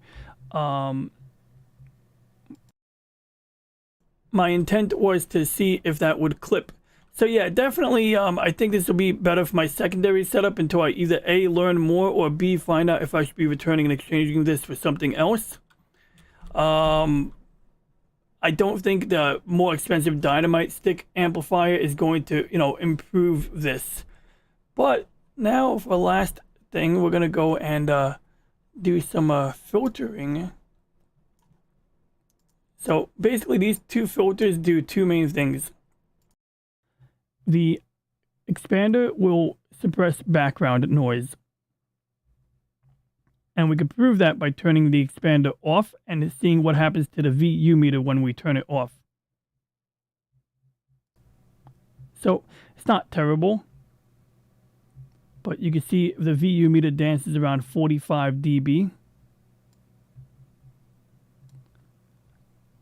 A: My intent was to see if that would clip. So yeah, definitely, I think this will be better for my secondary setup until I either A, learn more, or B, find out if I should be returning and exchanging this for something else. I don't think the more expensive dynamite stick amplifier is going to, improve this. But now for the last thing, we're going to go and do some filtering. So basically these two filters do two main things. The expander will suppress background noise. And we can prove that by turning the expander off and seeing what happens to the VU meter when we turn it off. So it's not terrible, but you can see the VU meter dances around 45 dB.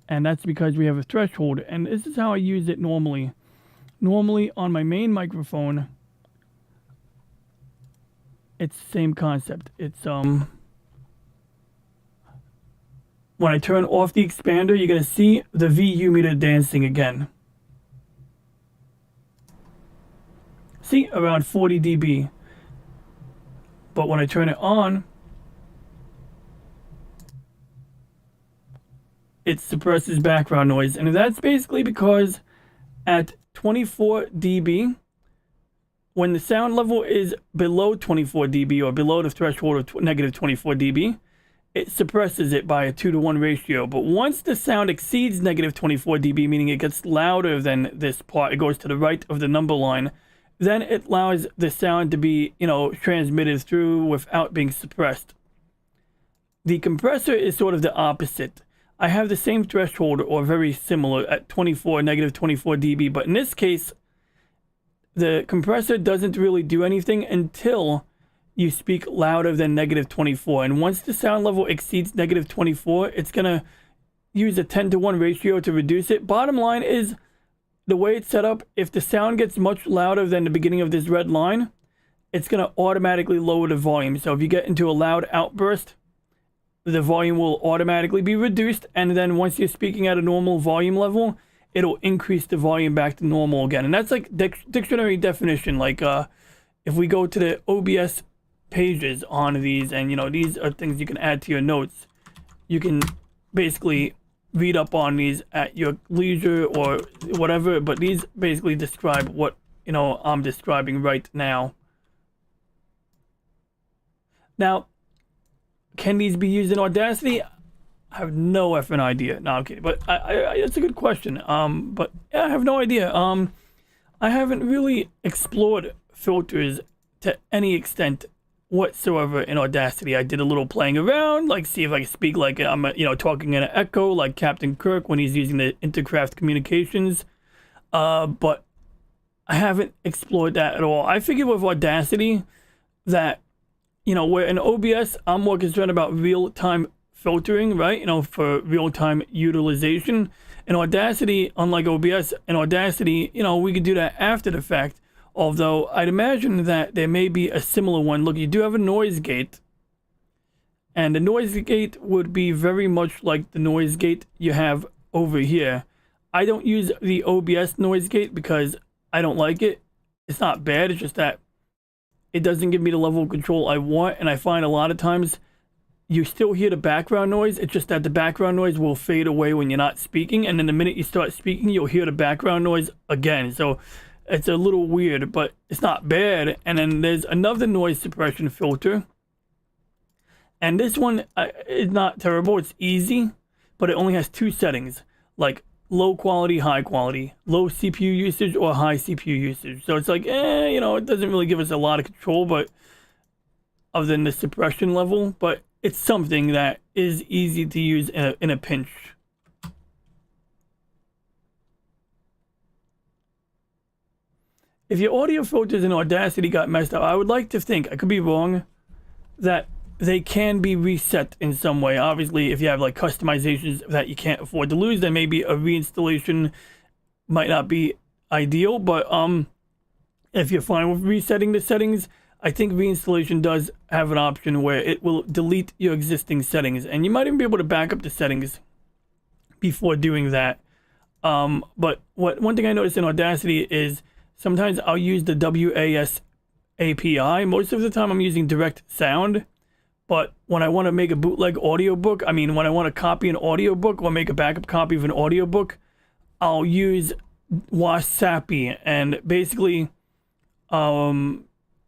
A: And that's because we have a threshold, and this is how I use it normally. Normally on my main microphone, it's the same concept. It's when I turn off the expander, you're going to see the VU meter dancing again. See, around 40 dB. But when I turn it on, it suppresses background noise. And that's basically because at 24 dB, when the sound level is below 24 dB or below the threshold of negative 24 dB, it suppresses it by a 2-to-1 ratio. But once the sound exceeds negative 24 dB, meaning it gets louder than this part, it goes to the right of the number line, then it allows the sound to be, transmitted through without being suppressed. The compressor is sort of the opposite. I have the same threshold or very similar at negative 24 dB, but in this case, the compressor doesn't really do anything until you speak louder than negative 24. And once the sound level exceeds negative 24, it's going to use a 10-to-1 ratio to reduce it. Bottom line is, the way it's set up, if the sound gets much louder than the beginning of this red line, it's going to automatically lower the volume. So if you get into a loud outburst, the volume will automatically be reduced. And then once you're speaking at a normal volume level, it'll increase the volume back to normal again. And that's like dictionary definition. Like if we go to the OBS pages on these, and these are things you can add to your notes, you can basically read up on these at your leisure or whatever, but these basically describe what I'm describing right now. Now, can these be used in Audacity? I have no effing idea. No, I'm kidding, but it's a good question. But yeah, I have no idea. I haven't really explored filters to any extent whatsoever in Audacity. I did a little playing around, like see if I can speak like I'm talking in an echo, like Captain Kirk when he's using the intercraft communications. But I haven't explored that at all. I figured with Audacity that where in OBS I'm more concerned about real-time filtering, right? For real-time utilization. In Audacity, unlike OBS, in Audacity, we could do that after the fact. Although I'd imagine that there may be a similar one. Look, you do have a noise gate. And the noise gate would be very much like the noise gate you have over here. I don't use the OBS noise gate because I don't like it. It's not bad, it's just that it doesn't give me the level of control I want. And I find a lot of times you still hear the background noise. It's just that the background noise will fade away when you're not speaking. And then the minute you start speaking, you'll hear the background noise again. So it's a little weird, but it's not bad. And then there's another noise suppression filter And this one is not terrible. It's easy, but it only has two settings, like low quality, high quality, low CPU usage or high CPU usage. So it's like, it doesn't really give us a lot of control, but other than the suppression level, but it's something that is easy to use in a pinch. If your audio filters in Audacity got messed up, I would like to think, I could be wrong, that they can be reset in some way. Obviously, if you have like customizations that you can't afford to lose, then maybe a reinstallation might not be ideal. But if you're fine with resetting the settings, I think reinstallation does have an option where it will delete your existing settings, and you might even be able to back up the settings before doing that. But one thing I noticed in Audacity is sometimes I'll use the WAS API. Most of the time I'm using direct sound, but when I want to make a bootleg audiobook, when I want to copy an audiobook or make a backup copy of an audiobook, I'll use Wasapi, and basically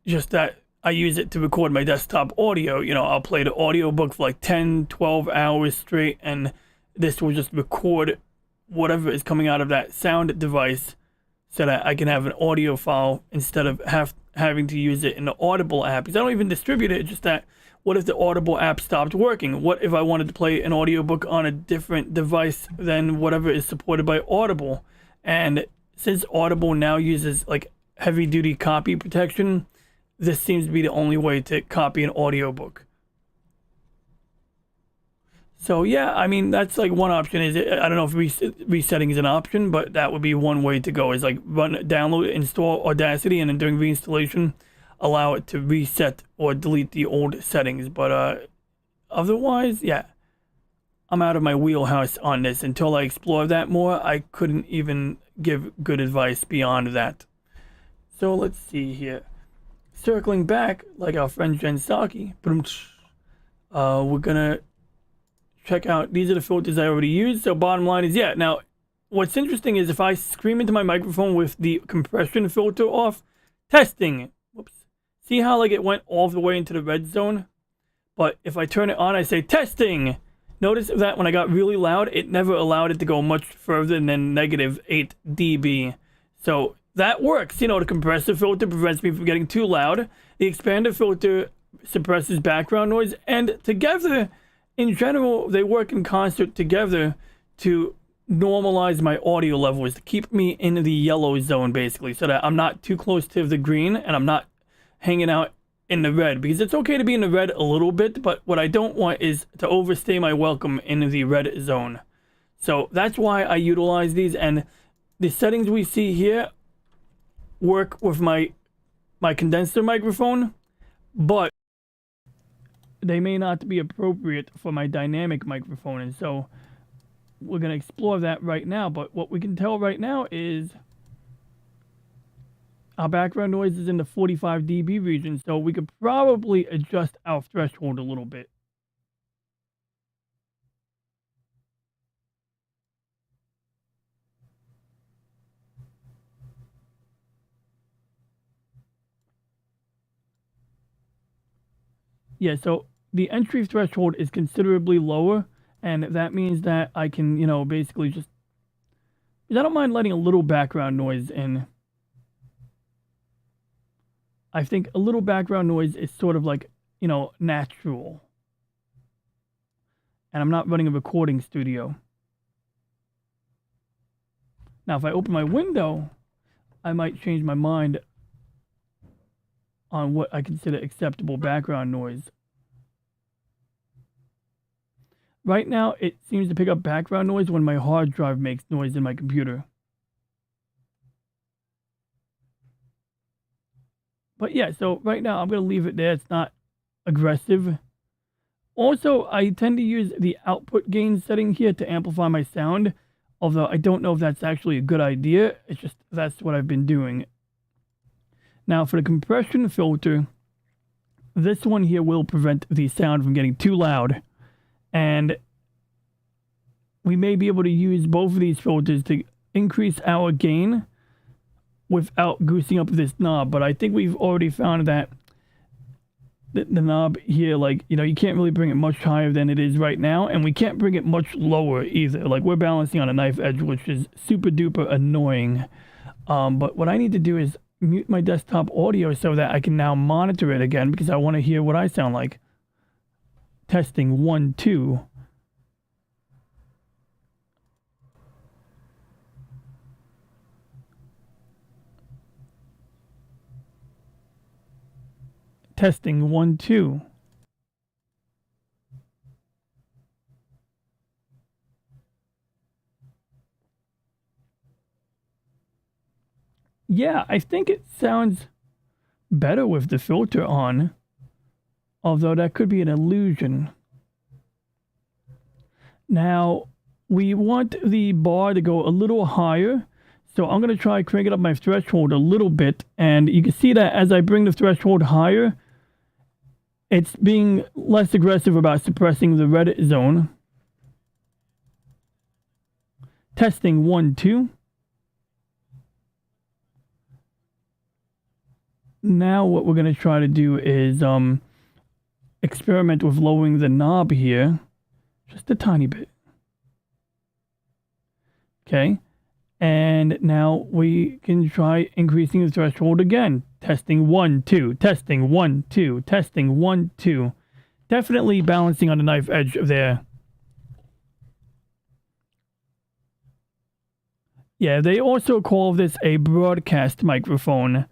A: just that I use it to record my desktop audio. I'll play the audiobook for like 10, 12 hours straight, and this will just record whatever is coming out of that sound device so that I can have an audio file instead of having to use it in the Audible app. Because I don't even distribute it. It's just that, what if the Audible app stopped working? What if I wanted to play an audiobook on a different device than whatever is supported by Audible? And since Audible now uses like heavy duty copy protection, this seems to be the only way to copy an audiobook. So yeah, that's like one option. I don't know if resetting is an option, but that would be one way to go, is like download, install Audacity, and then during reinstallation, allow it to reset or delete the old settings. But otherwise, yeah, I'm out of my wheelhouse on this. Until I explore that more, I couldn't even give good advice beyond that. So let's see here. Circling back, like our friend Jen Psaki, we're gonna check out, these are the filters I already used. So bottom line is, yeah, now what's interesting is if I scream into my microphone with the compression filter off, testing, whoops, see how like it went all the way into the red zone? But if I turn it on, I say testing. Notice that when I got really loud, it never allowed it to go much further than negative 8 dB. So that works. The compressor filter prevents me from getting too loud. The expander filter suppresses background noise, and together, in general, they work in concert together to normalize my audio levels, to keep me in the yellow zone, basically, so that I'm not too close to the green and I'm not hanging out in the red. Because it's okay to be in the red a little bit, but what I don't want is to overstay my welcome in the red zone. So that's why I utilize these, and the settings we see here work with my condenser microphone, but they may not be appropriate for my dynamic microphone, and so we're going to explore that right now. But what we can tell right now is our background noise is in the 45 dB region, so we could probably adjust our threshold a little bit. Yeah, so the entry threshold is considerably lower, and that means that I can, basically just, because I don't mind letting a little background noise in. I think a little background noise is sort of like, natural. And I'm not running a recording studio. Now, if I open my window, I might change my mind on what I consider acceptable background noise. Right now, it seems to pick up background noise when my hard drive makes noise in my computer. But yeah, so right now I'm going to leave it there. It's not aggressive. Also, I tend to use the output gain setting here to amplify my sound, although I don't know if that's actually a good idea. It's just that's what I've been doing. Now, for the compression filter, this one here will prevent the sound from getting too loud. And we may be able to use both of these filters to increase our gain without goosing up this knob. But I think we've already found that the knob here, like, you know, you can't really bring it much higher than it is right now, and we can't bring it much lower either. Like, we're balancing on a knife edge, which is super duper annoying. But what I need to do is mute my desktop audio so that I can now monitor it again, because I want to hear what I sound like. Testing 1 2. Testing 1 2. Yeah, I think it sounds better with the filter on, although that could be an illusion. Now, we want the bar to go a little higher, so I'm going to try cranking up my threshold a little bit, and you can see that as I bring the threshold higher, it's being less aggressive about suppressing the red zone. Testing 1 2. Now what we're going to try to do is experiment with lowering the knob here just a tiny bit. Okay, and now we can try increasing the threshold again. Testing 1 2, testing 1 2, testing 1 2. Definitely balancing on the knife edge there. Yeah, they also call this a broadcast microphone.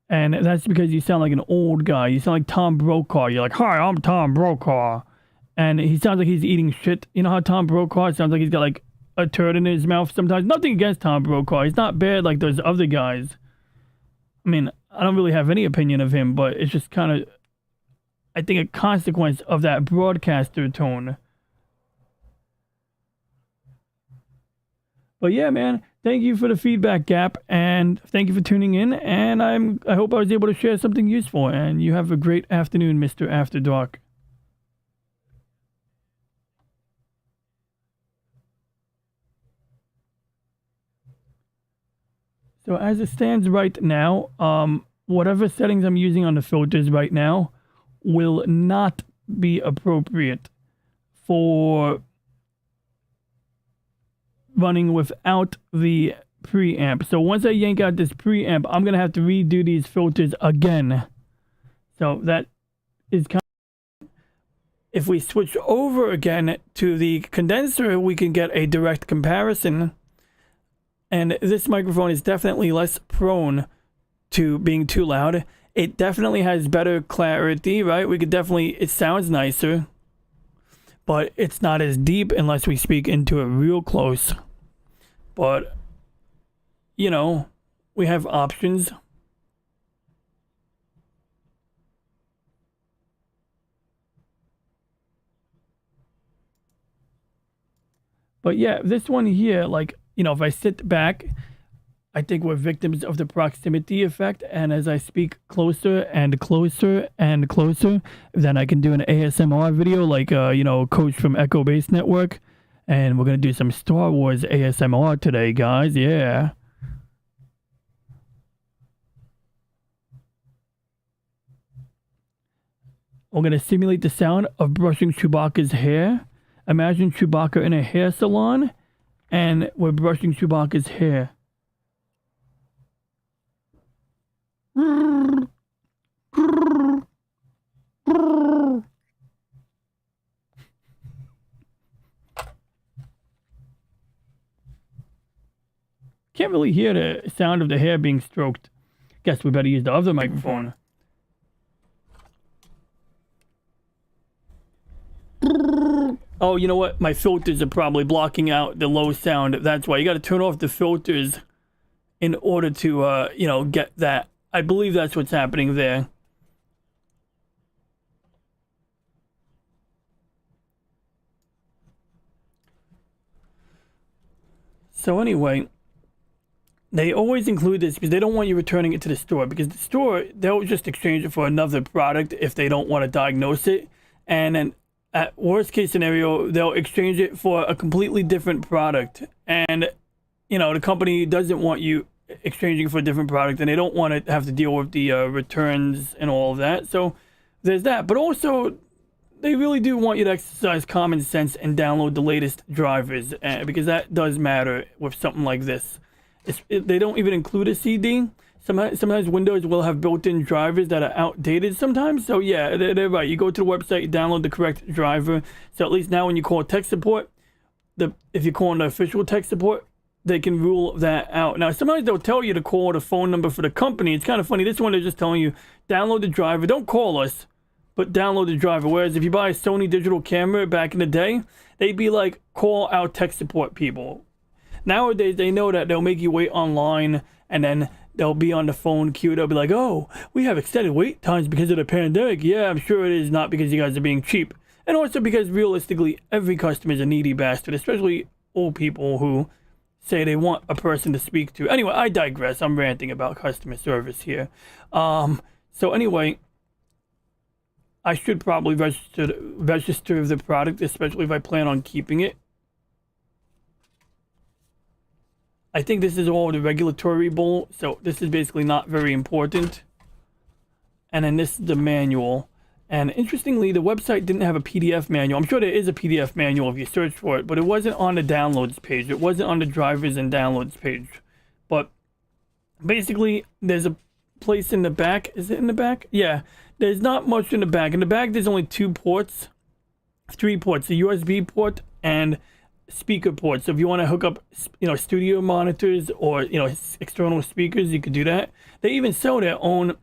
A: And that's because you sound like an old guy. You sound like Tom Brokaw. You're like, hi, I'm Tom Brokaw. And he sounds like he's eating shit. You know how Tom Brokaw sounds like he's got like a turd in his mouth sometimes? Nothing against Tom Brokaw. He's not bad like those other guys. I mean, I don't really have any opinion of him, but it's just kind of, I think, a consequence of that broadcaster tone. But yeah, man, thank you for the feedback, Gap, and thank you for tuning in. And I hope I was able to share something useful. And you have a great afternoon, Mr. After Dark. So as it stands right now, whatever settings I'm using on the filters right now will not be appropriate for running without the preamp. So once I yank out this preamp, I'm going to have to redo these filters again. So that is kind of... If we switch over again to the condenser, we can get a direct comparison. And this microphone is definitely less prone to being too loud. It definitely has better clarity, right? We could definitely... It sounds nicer. But it's not as deep unless we speak into it real close. But, you know, we have options. But yeah, this one here, like, you know, if I sit back, I think we're victims of the proximity effect. And as I speak closer and closer and closer, then I can do an ASMR video like, you know, Coach from Echo Base Network. And we're going to do some Star Wars ASMR today, guys. Yeah. We're going to simulate the sound of brushing Chewbacca's hair. Imagine Chewbacca in a hair salon, and we're brushing Chewbacca's hair. Can't really hear the sound of the hair being stroked. Guess we better use the other microphone. Oh, you know what? My filters are probably blocking out the low sound. That's why you got to turn off the filters in order to, you know, get that. I believe that's what's happening there. So anyway, they always include this because they don't want you returning it to the store, because the store, they'll just exchange it for another product if they don't want to diagnose it. And then at worst case scenario, they'll exchange it for a completely different product. And, you know, the company doesn't want you exchanging for a different product, and they don't want to have to deal with the returns and all of that. So there's that. But also, they really do want you to exercise common sense and download the latest drivers, because that does matter with something like this. They don't even include a CD. Sometimes Windows will have built-in drivers that are outdated sometimes. So yeah, they're right. You go to the website, you download the correct driver. So at least now when you call tech support, if you're calling the official tech support, they can rule that out. Now, sometimes they'll tell you to call the phone number for the company. It's kind of funny. This one, they're just telling you, download the driver. Don't call us, but download the driver. Whereas if you buy a Sony digital camera back in the day, they'd be like, call our tech support people. Nowadays, they know that they'll make you wait online, and then they'll be on the phone queue. They'll be like, oh, we have extended wait times because of the pandemic. Yeah, I'm sure it is, not because you guys are being cheap. And also because realistically, every customer is a needy bastard, especially old people who say they want a person to speak to. Anyway, I digress. I'm ranting about customer service here. So anyway, I should probably register the product, especially if I plan on keeping it. I think this is all the regulatory bull, so this is basically not very important. And then this is the manual. And interestingly, the website didn't have a PDF manual. I'm sure there is a PDF manual if you search for it, but it wasn't on the downloads page. It wasn't on the drivers and downloads page. But basically, there's a place in the back. Is it in the back? Yeah. There's not much in the back. In the back, there's only 3 ports. A USB port and speaker port. So if you want to hook up, studio monitors or, external speakers, you could do that. They even sell their own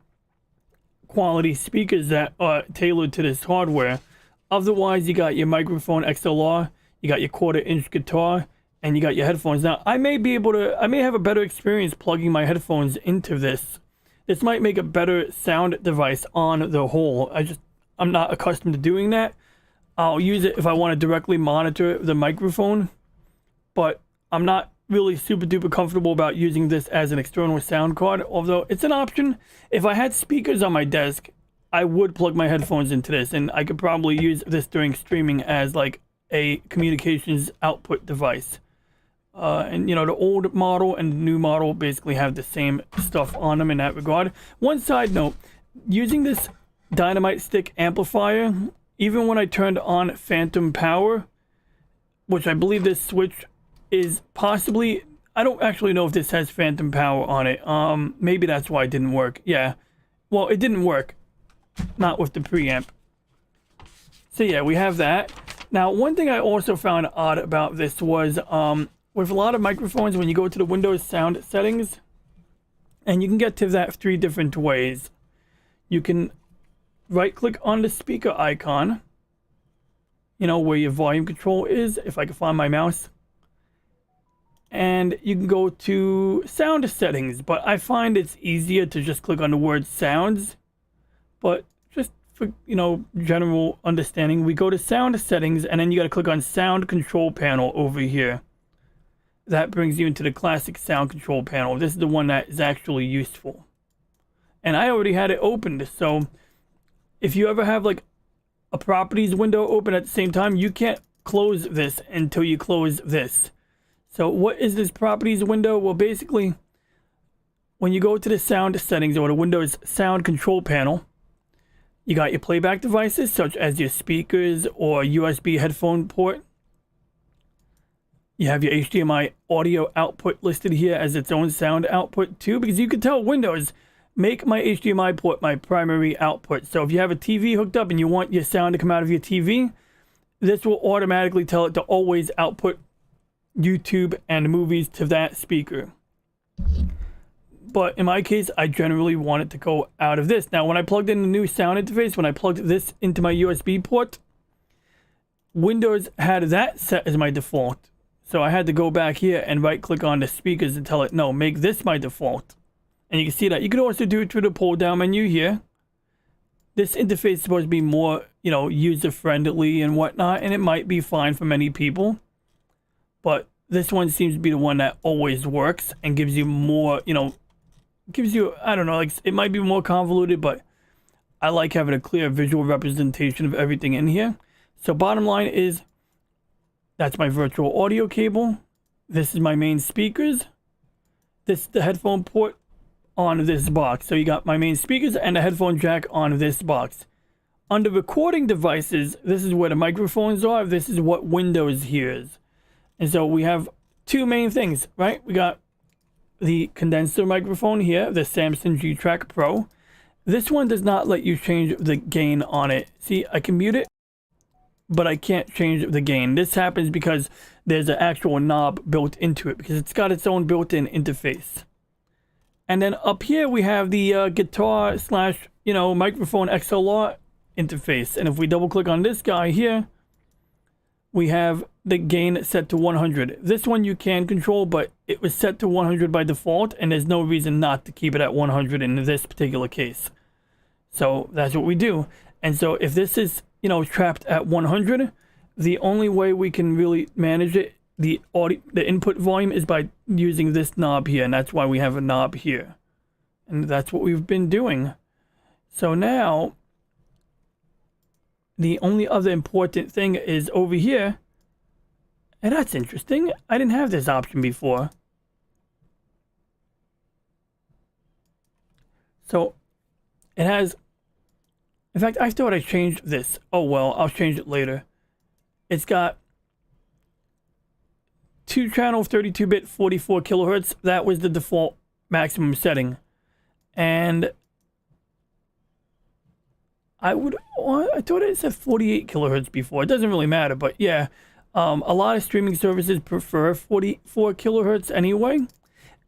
A: quality speakers that are tailored to this hardware. Otherwise, you got your microphone XLR, you got your 1/4-inch guitar, and you got your headphones. Now, I may have a better experience plugging my headphones into this. This might make a better sound device on the whole. I'm not accustomed to doing that. I'll use it if I want to directly monitor the microphone, but I'm not really super duper comfortable about using this as an external sound card, although it's an option. If I had speakers on my desk, I would plug my headphones into this, and I could probably use this during streaming as like a communications output device. And the old model and the new model basically have the same stuff on them in that regard. One side note, using this Dynamite Stick amplifier, even when I turned on phantom power, which I believe this switch is possibly, I don't actually know if this has phantom power on it. Maybe that's why it didn't work. Yeah. Well, it didn't work. Not with the preamp. So yeah, we have that. Now, one thing I also found odd about this was, with a lot of microphones, when you go to the Windows sound settings, and you can get to that 3 different ways. You can right-click on the speaker icon, where your volume control is, if I can find my mouse. And you can go to sound settings, but I find it's easier to just click on the word sounds. But just for, general understanding, we go to sound settings, and then you got to click on sound control panel over here. That brings you into the classic sound control panel. This is the one that is actually useful. And I already had it opened, so if you ever have like a properties window open at the same time, you can't close this until you close this. So what is this properties window? Well, basically, when you go to the sound settings or the Windows sound control panel, you got your playback devices such as your speakers or USB headphone port. You have your HDMI audio output listed here as its own sound output too, because you can tell Windows, make my HDMI port my primary output. So if you have a TV hooked up and you want your sound to come out of your TV, this will automatically tell it to always output YouTube and movies to that speaker. But in my case, I generally want it to go out of this. Now, when I plugged in the new sound interface, when I plugged this into my USB port, Windows had that set as my default. So I had to go back here and right click on the speakers and tell it, no, make this my default. And you can see that. You can also do it through the pull down menu here. This interface is supposed to be more, user friendly and whatnot, and it might be fine for many people. But this one seems to be the one that always works and gives you more, gives you, I don't know, like it might be more convoluted, but I like having a clear visual representation of everything in here. So bottom line is, that's my virtual audio cable. This is my main speakers. This is the headphone port on this box. So you got my main speakers and a headphone jack on this box. Under recording devices, this is where the microphones are. This is what Windows hears. And so we have two main things, right? We got the condenser microphone here, the Samson G-Track Pro. This one does not let you change the gain on it. See, I can mute it, but I can't change the gain. This happens because there's an actual knob built into it, because it's got its own built-in interface. And then up here we have the guitar slash, microphone XLR interface. And if we double click on this guy here, we have the gain set to 100. This one you can control, but it was set to 100 by default, and there's no reason not to keep it at 100 in this particular case. So that's what we do. And so if this is, trapped at 100, the only way we can really manage it, the input volume, is by using this knob here, and that's why we have a knob here. And that's what we've been doing. So now, the only other important thing is over here, and that's interesting. I didn't have this option before. So it has, in fact, I thought I changed this. Oh well, I'll change it later. It's got 2-channel 32-bit 44 kilohertz. That was the default maximum setting. And I thought it said 48 kilohertz before. It doesn't really matter, but yeah, a lot of streaming services prefer 44 kilohertz anyway.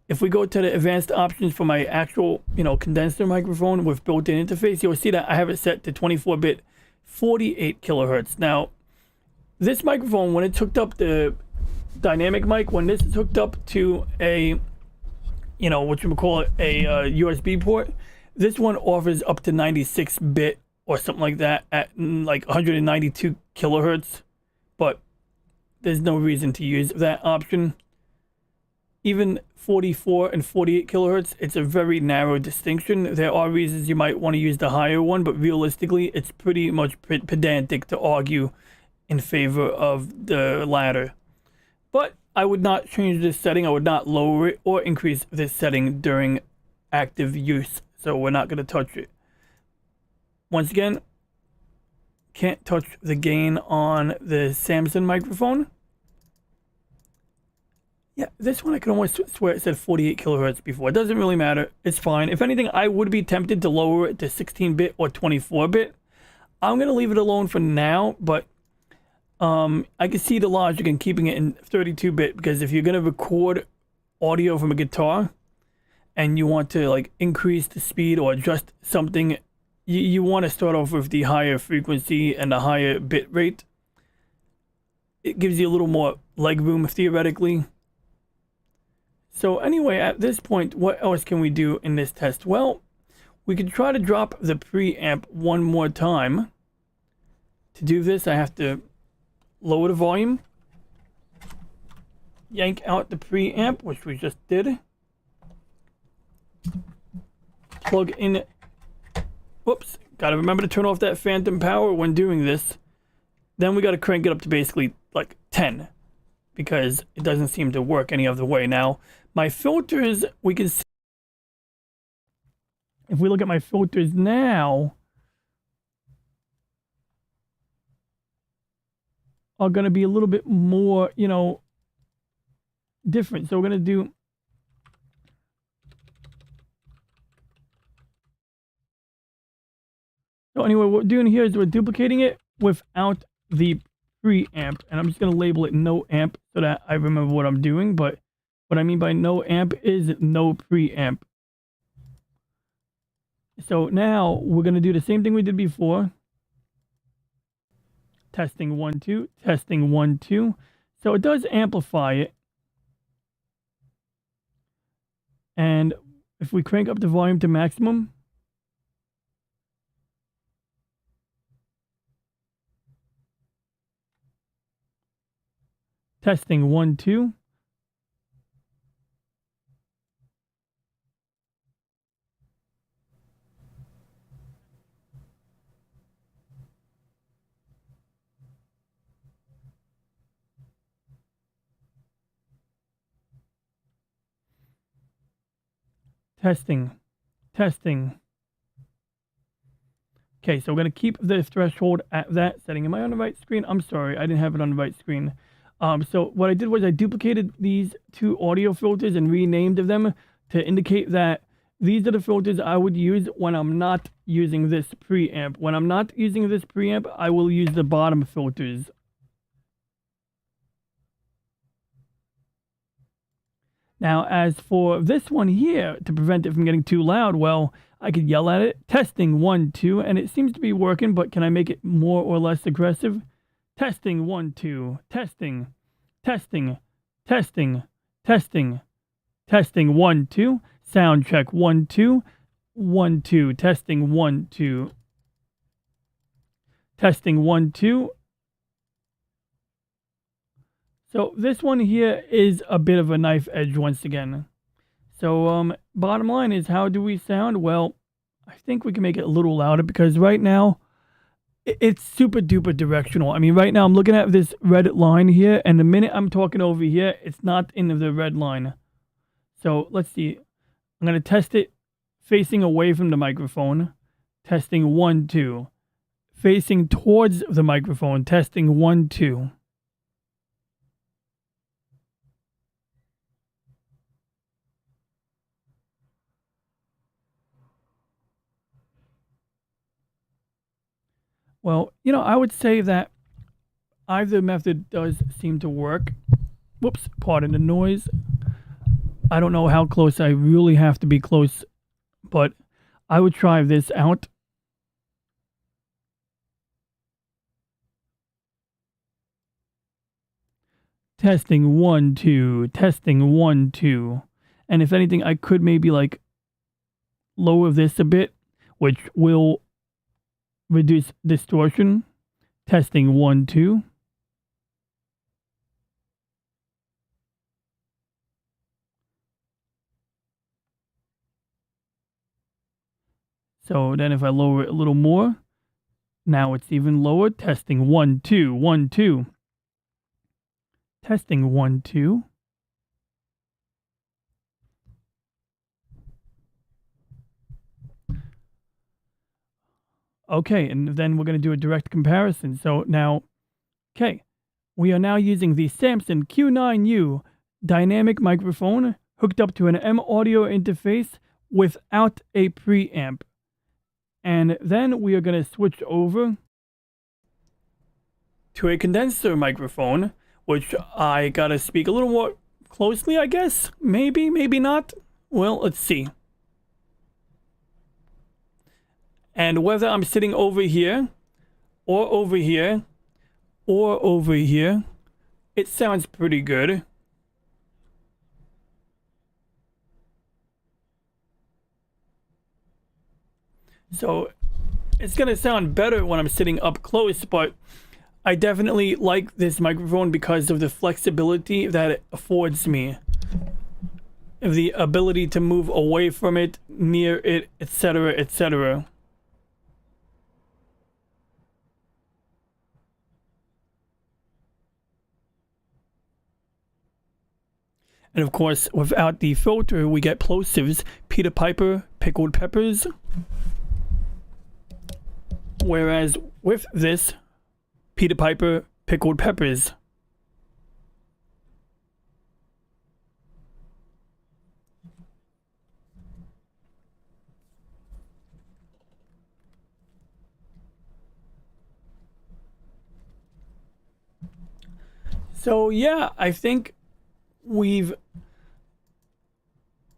A: If we go to the advanced options for my actual, condenser microphone with built-in interface, you'll see that I have it set to 24-bit 48 kilohertz. Now, this microphone, when it's hooked up, the dynamic mic, when this is hooked up to a, a USB port, this one offers up to 96-bit or something like that at like 192 kilohertz, but there's no reason to use that option. Even 44 and 48 kilohertz, it's a very narrow distinction. There are reasons you might want to use the higher one, but realistically, it's pretty much pedantic to argue in favor of the latter. But I would not change this setting. I would not lower it or increase this setting during active use. So we're not going to touch it. Once again, can't touch the gain on the Samson microphone. Yeah, this one I could almost swear it said 48 kilohertz before. It doesn't really matter. It's fine. If anything, I would be tempted to lower it to 16-bit or 24-bit. I'm going to leave it alone for now, but I can see the logic in keeping it in 32-bit, because if you're going to record audio from a guitar and you want to like increase the speed or adjust something, you want to start off with the higher frequency and the higher bit rate. It gives you a little more leg room theoretically. So anyway, at this point, what else can we do in this test? Well, we could try to drop the preamp one more time. To do this, I have to lower the volume, yank out the preamp, which we just did, plug in. Whoops, gotta remember to turn off that phantom power when doing this. Then we gotta crank it up to basically like 10, because it doesn't seem to work any other way. Now, my filters, we can see, if we look at my filters now, are going to be a little bit more, different. So we're going to do, so anyway, what we're doing here is we're duplicating it without the preamp, and I'm just going to label it no amp so that I remember what I'm doing. But what I mean by no amp is no preamp. So now we're going to do the same thing we did before. Testing 1 2, testing 1 2. So it does amplify it. And if we crank up the volume to maximum, testing 1 2. Testing. Okay, Okay, so we're going to keep the threshold at that setting. Am I on the right screen? I'm sorry, I didn't have it on the right screen. So what I did was I duplicated these two audio filters and renamed them to indicate that these are the filters I would use when I'm not using this preamp. When I'm not using this preamp, I will use the bottom filters. Now, as for this one here, to prevent it from getting too loud, well, I could yell at it. Testing 1, 2, and it seems to be working, but can I make it more or less aggressive? Testing 1, 2, testing, testing, testing, testing, testing 1, 2, sound check 1, 2, 1, 2, testing 1, 2, testing 1, 2. So this one here is a bit of a knife edge once again. So bottom line is, how do we sound? Well, I think we can make it a little louder because right now it's super duper directional. I mean, right now I'm looking at this red line here, and the minute I'm talking over here, it's not in the red line. So let's see. I'm going to test it facing away from the microphone. Testing 1, 2. Facing towards the microphone. Testing 1, 2. Well, I would say that either method does seem to work. Whoops, pardon the noise. I don't know how close I really have to be close, but I would try this out. Testing 1, 2, testing 1, 2. And if anything, I could maybe like lower this a bit, which will reduce distortion. Testing 1, 2. So then if I lower it a little more, now it's even lower. Testing 1, 2, 1, 2. Testing 1, 2. Okay, and then we're going to do a direct comparison. So now, okay, we are now using the Samson Q9U dynamic microphone hooked up to an M audio interface without a preamp. And then we are going to switch over to a condenser microphone, which I got to speak a little more closely, I guess. Maybe, maybe not. Well, let's see. And whether I'm sitting over here, or over here, or over here, it sounds pretty good. So it's going to sound better when I'm sitting up close, but I definitely like this microphone because of the flexibility that it affords me. The ability to move away from it, near it, etc., etc. And of course, without the filter, we get plosives, Peter Piper, pickled peppers. Whereas with this, Peter Piper, pickled peppers. So yeah, I think we've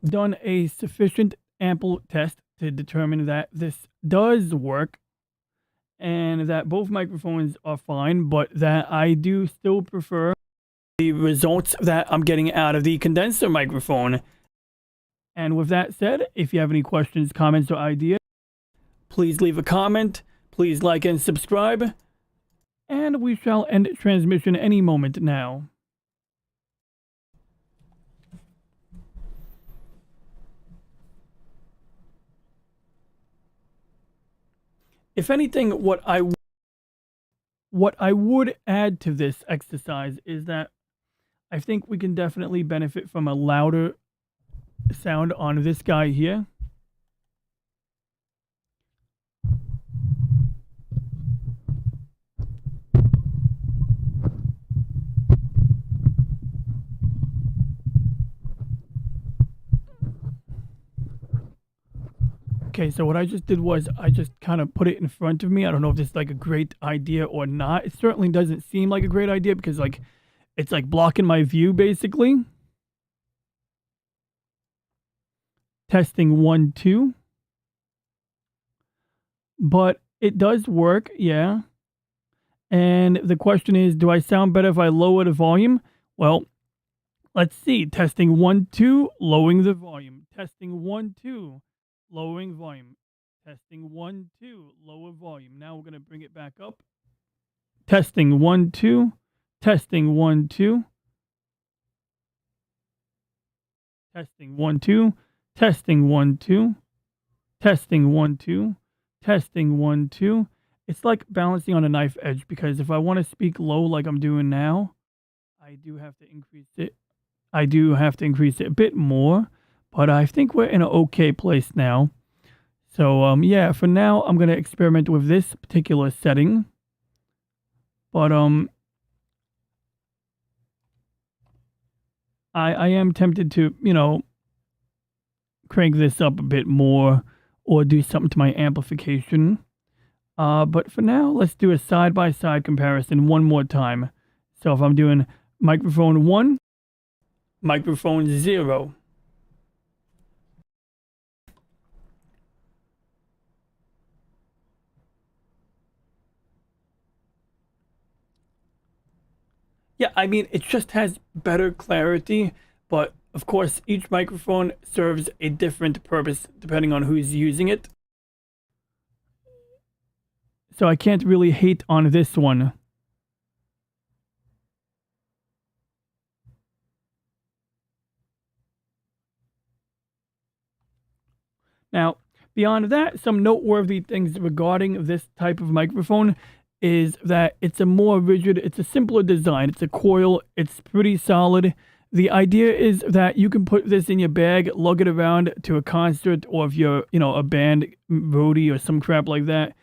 A: done a sufficient ample test to determine that this does work and that both microphones are fine, but that I do still prefer the results that I'm getting out of the condenser microphone. And with that said, if you have any questions, comments, or ideas, please leave a comment, please like and subscribe, and we shall end transmission any moment now. If anything, what I would add to this exercise is that I think we can definitely benefit from a louder sound on this guy here. Okay, so what I just did was I just kind of put it in front of me. I don't know if this is like a great idea or not. It certainly doesn't seem like a great idea because like it's like blocking my view basically. Testing 1 2. But it does work, yeah. And the question is, do I sound better if I lower the volume? Well, let's see. Testing 1 2, lowering the volume. Testing 1 2, lowering volume. Testing 1 2, lower volume. Now we're going to bring it back up. Testing 1 2, testing 1 2, testing 1 2, testing 1 2, testing 1 2, testing 1 2. It's like balancing on a knife edge because if I want to speak low like I'm doing now, I do have to increase it. I do have to increase it a bit more, but I think we're in an okay place now. So yeah, for now I'm gonna experiment with this particular setting. But I am tempted to, crank this up a bit more or do something to my amplification. But for now, let's do a side-by-side comparison one more time. So if I'm doing microphone 1, microphone 0. Yeah, I mean, it just has better clarity, but of course, each microphone serves a different purpose depending on who's using it. So I can't really hate on this one. Now, beyond that, some noteworthy things regarding this type of microphone is that it's a more rigid, it's a simpler design. It's a coil, it's pretty solid. The idea is that you can put this in your bag, lug it around to a concert, or if you're, a band roadie or some crap like that.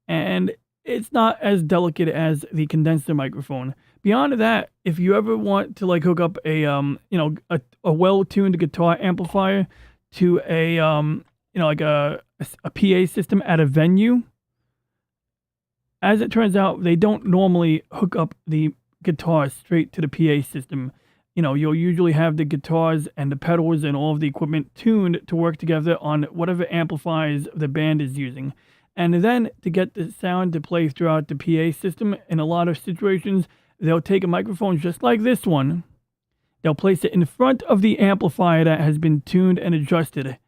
A: And it's not as delicate as the condenser microphone. Beyond that, if you ever want to like hook up a well-tuned guitar amplifier to like a PA system at a venue, as it turns out, they don't normally hook up the guitar straight to the PA system. You'll usually have the guitars and the pedals and all of the equipment tuned to work together on whatever amplifiers the band is using. And then to get the sound to play throughout the PA system, in a lot of situations, they'll take a microphone just like this one. They'll place it in front of the amplifier that has been tuned and adjusted.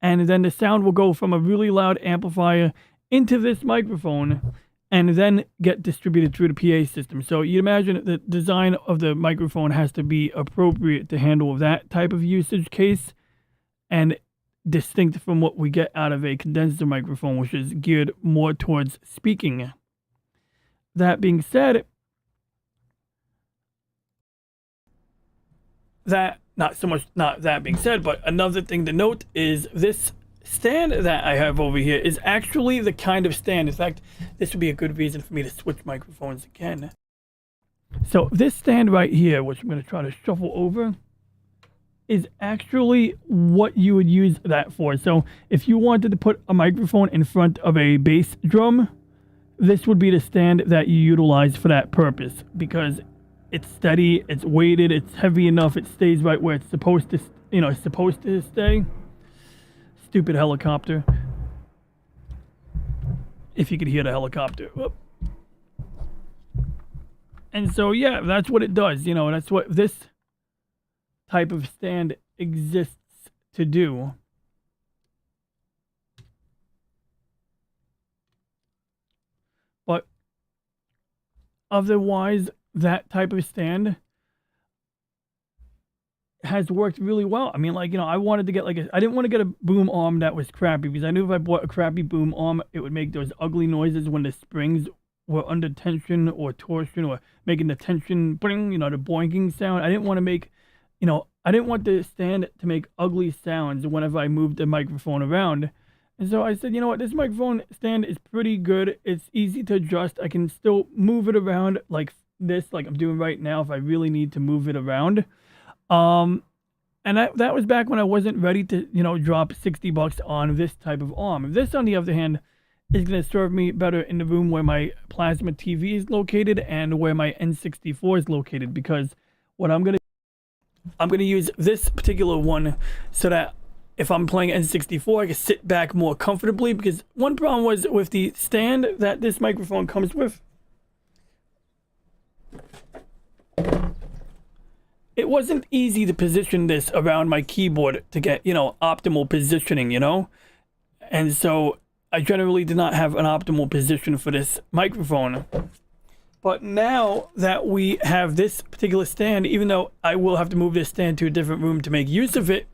A: And then the sound will go from a really loud amplifier into this microphone and then get distributed through the PA system. So you imagine the design of the microphone has to be appropriate to handle that type of usage case and distinct from what we get out of a condenser microphone, which is geared more towards speaking. That being said, not that being said, but another thing to note is this stand that I have over here is actually the kind of stand. In fact, this would be a good reason for me to switch microphones again. So this stand right here, which I'm going to try to shuffle over, is actually what you would use that for. So if you wanted to put a microphone in front of a bass drum, this would be the stand that you utilize for that purpose because it's steady, it's weighted, it's heavy enough, it stays right where it's supposed to, stay. Stupid helicopter. If you could hear the helicopter. Whoop. And so, yeah, that's what it does. That's what this type of stand exists to do. But otherwise, that type of stand has worked really well. I mean, I wanted to get I didn't want to get a boom arm that was crappy because I knew if I bought a crappy boom arm, it would make those ugly noises when the springs were under tension or torsion or making the tension, the boinking sound. I didn't want to make, I didn't want the stand to make ugly sounds whenever I moved the microphone around. And so I said, you know what, this microphone stand is pretty good. It's easy to adjust. I can still move it around like this, like I'm doing right now if I really need to move it around. And And that was back when I wasn't ready to, you know, drop $60 on this type of arm. This, on the other hand, is going to serve me better in the room where my plasma TV is located and where my N64 is located, because what I'm going to use this particular one so that if I'm playing N64, I can sit back more comfortably, because one problem was with the stand that this microphone comes with. It wasn't easy to position this around my keyboard to get, you know, optimal positioning, you know? And so I generally did not have an optimal position for this microphone. But now that we have this particular stand, even though I will have to move this stand to a different room to make use of it,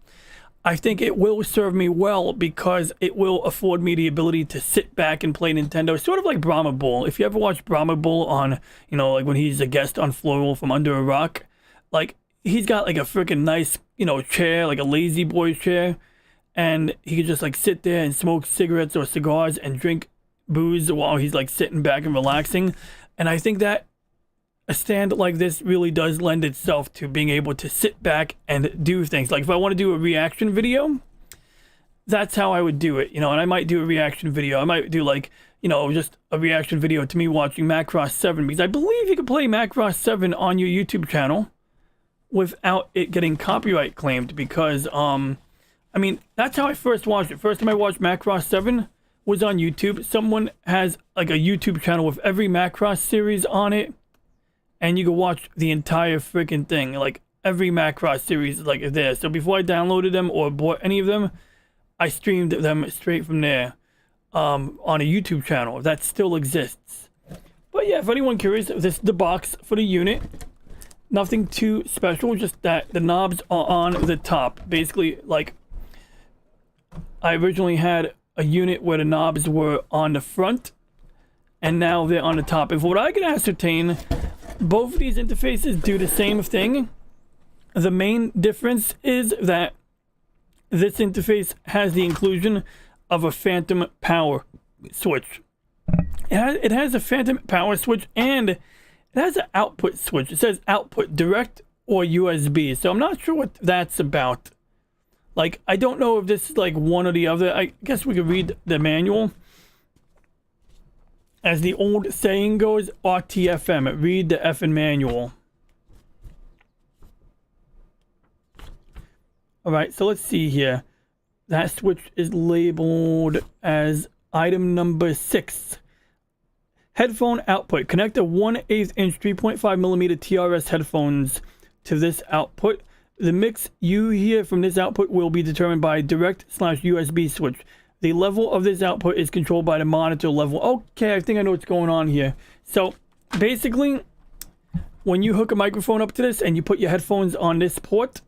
A: I think it will serve me well, because it will afford me the ability to sit back and play Nintendo, sort of like Brahma Bull. If you ever watch Brahma Bull on, you know, like when he's a guest on Floral from Under a Rock, like he's got like a freaking nice, you know, chair, like a lazy boy chair, and he could just like sit there and smoke cigarettes or cigars and drink booze while he's like sitting back and relaxing. And I think that a stand like this really does lend itself to being able to sit back and do things. Like if I want to do a reaction video, that's how I would do it, you know. And I might do a reaction video. I might do like, you know, just a reaction video to me watching Macross 7, because I believe you can play Macross 7 on your YouTube channel without it getting copyright claimed, because I mean, that's how I first watched it. First time I watched Macross 7 was on YouTube. Someone has like a YouTube channel with every Macross series on it, and you can watch the entire freaking thing. Like every Macross series is like there. So before I downloaded them or bought any of them, I streamed them straight from there on a YouTube channel that still exists. But yeah, if anyone curious, this is the box for the unit. Nothing too special, just that the knobs are on the top. Basically, like, I originally had a unit where the knobs were on the front, and now they're on the top. And for what I can ascertain, both of these interfaces do the same thing. The main difference is that this interface has the inclusion of a phantom power switch. It has a phantom power switch, and it has an output switch. It says output direct or USB. So I'm not sure what that's about. Like, I don't know if this is like one or the other. I guess we could read the manual. As the old saying goes, RTFM, read the effing manual. Alright, so let's see here. That switch is labeled as item number 6. Headphone output. Connect a 1/8 inch 3.5mm TRS headphones to this output. The mix you hear from this output will be determined by direct/USB switch. The level of this output is controlled by the monitor level. Okay, I think I know what's going on here. So basically, when you hook a microphone up to this and you put your headphones on this port,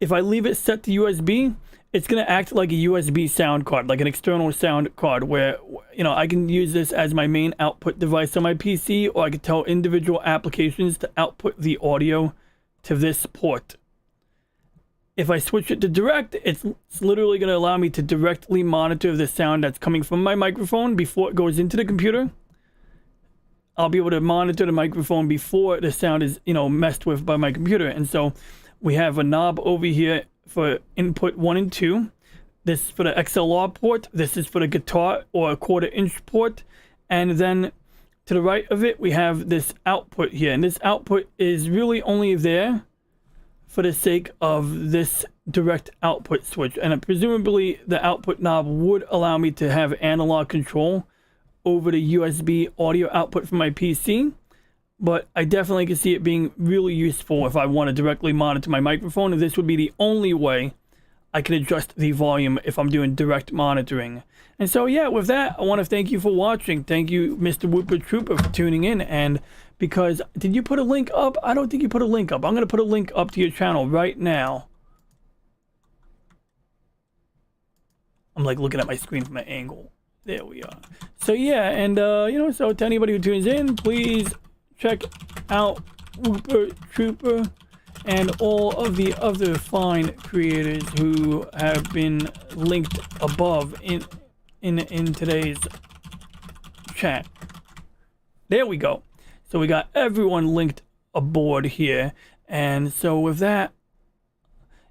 A: if I leave it set to USB, it's going to act like a USB sound card, like an external sound card, where, you know, I can use this as my main output device on my PC, or I can tell individual applications to output the audio to this port. If I switch it to direct, it's literally going to allow me to directly monitor the sound that's coming from my microphone before it goes into the computer. I'll be able to monitor the microphone before the sound is, you know, messed with by my computer. And so we have a knob over here for input 1 and 2. This is for the XLR port. This is for the guitar or a 1/4 inch port. And then to the right of it, we have this output here. And this output is really only there for the sake of this direct output switch. And presumably the output knob would allow me to have analog control over the USB audio output from my PC. But I definitely can see it being really useful if I want to directly monitor my microphone. And this would be the only way I can adjust the volume if I'm doing direct monitoring. And so, yeah, with that, I want to thank you for watching. Thank you, Mr. Whooper Trooper, for tuning in. And because, did you put a link up? I don't think you put a link up. I'm going to put a link up to your channel right now. I'm like looking at my screen from an angle. There we are. So, yeah, and, you know, so to anybody who tunes in, please check out Whooper Trooper and all of the other fine creators who have been linked above in today's chat. There we go. So we got everyone linked aboard here. And so with that,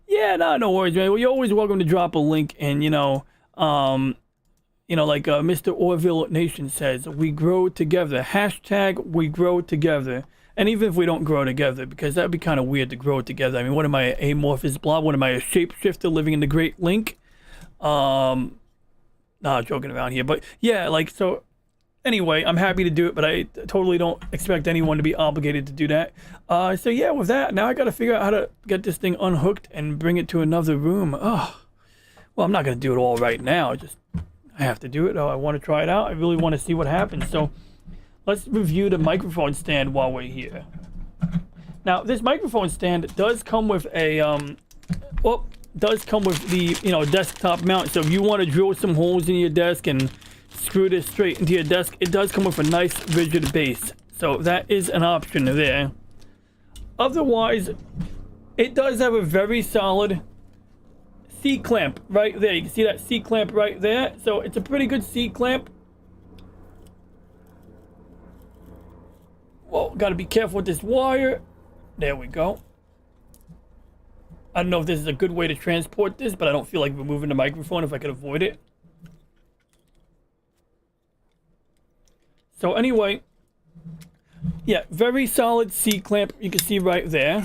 A: yeah, no worries, man. Well, you're always welcome to drop a link in, like Mr. Orville Nation says, we grow together. Hashtag we grow together. And even if we don't grow together, because that'd be kind of weird to grow together. I mean, what am I, an amorphous blob? What am I, a shapeshifter living in the Great Link? Nah, joking around here. But yeah, like, so anyway, I'm happy to do it, but I totally don't expect anyone to be obligated to do that. So yeah, with that, now I got to figure out how to get this thing unhooked and bring it to another room. Oh, well, I'm not going to do it all right now. I have to do it. Oh, I want to try it out. I really want to see what happens. So let's review the microphone stand while we're here. Now, this microphone stand does come with a, the, desktop mount. So if you want to drill some holes in your desk and screw this straight into your desk, it does come with a nice rigid base. So that is an option there. Otherwise, it does have a very solid C-clamp right there. You can see that C-clamp right there. So it's a pretty good C-clamp. Well, got to be careful with this wire. There we go. I don't know if this is a good way to transport this, but I don't feel like removing the microphone if I could avoid it. So anyway, yeah, very solid C-clamp. You can see right there.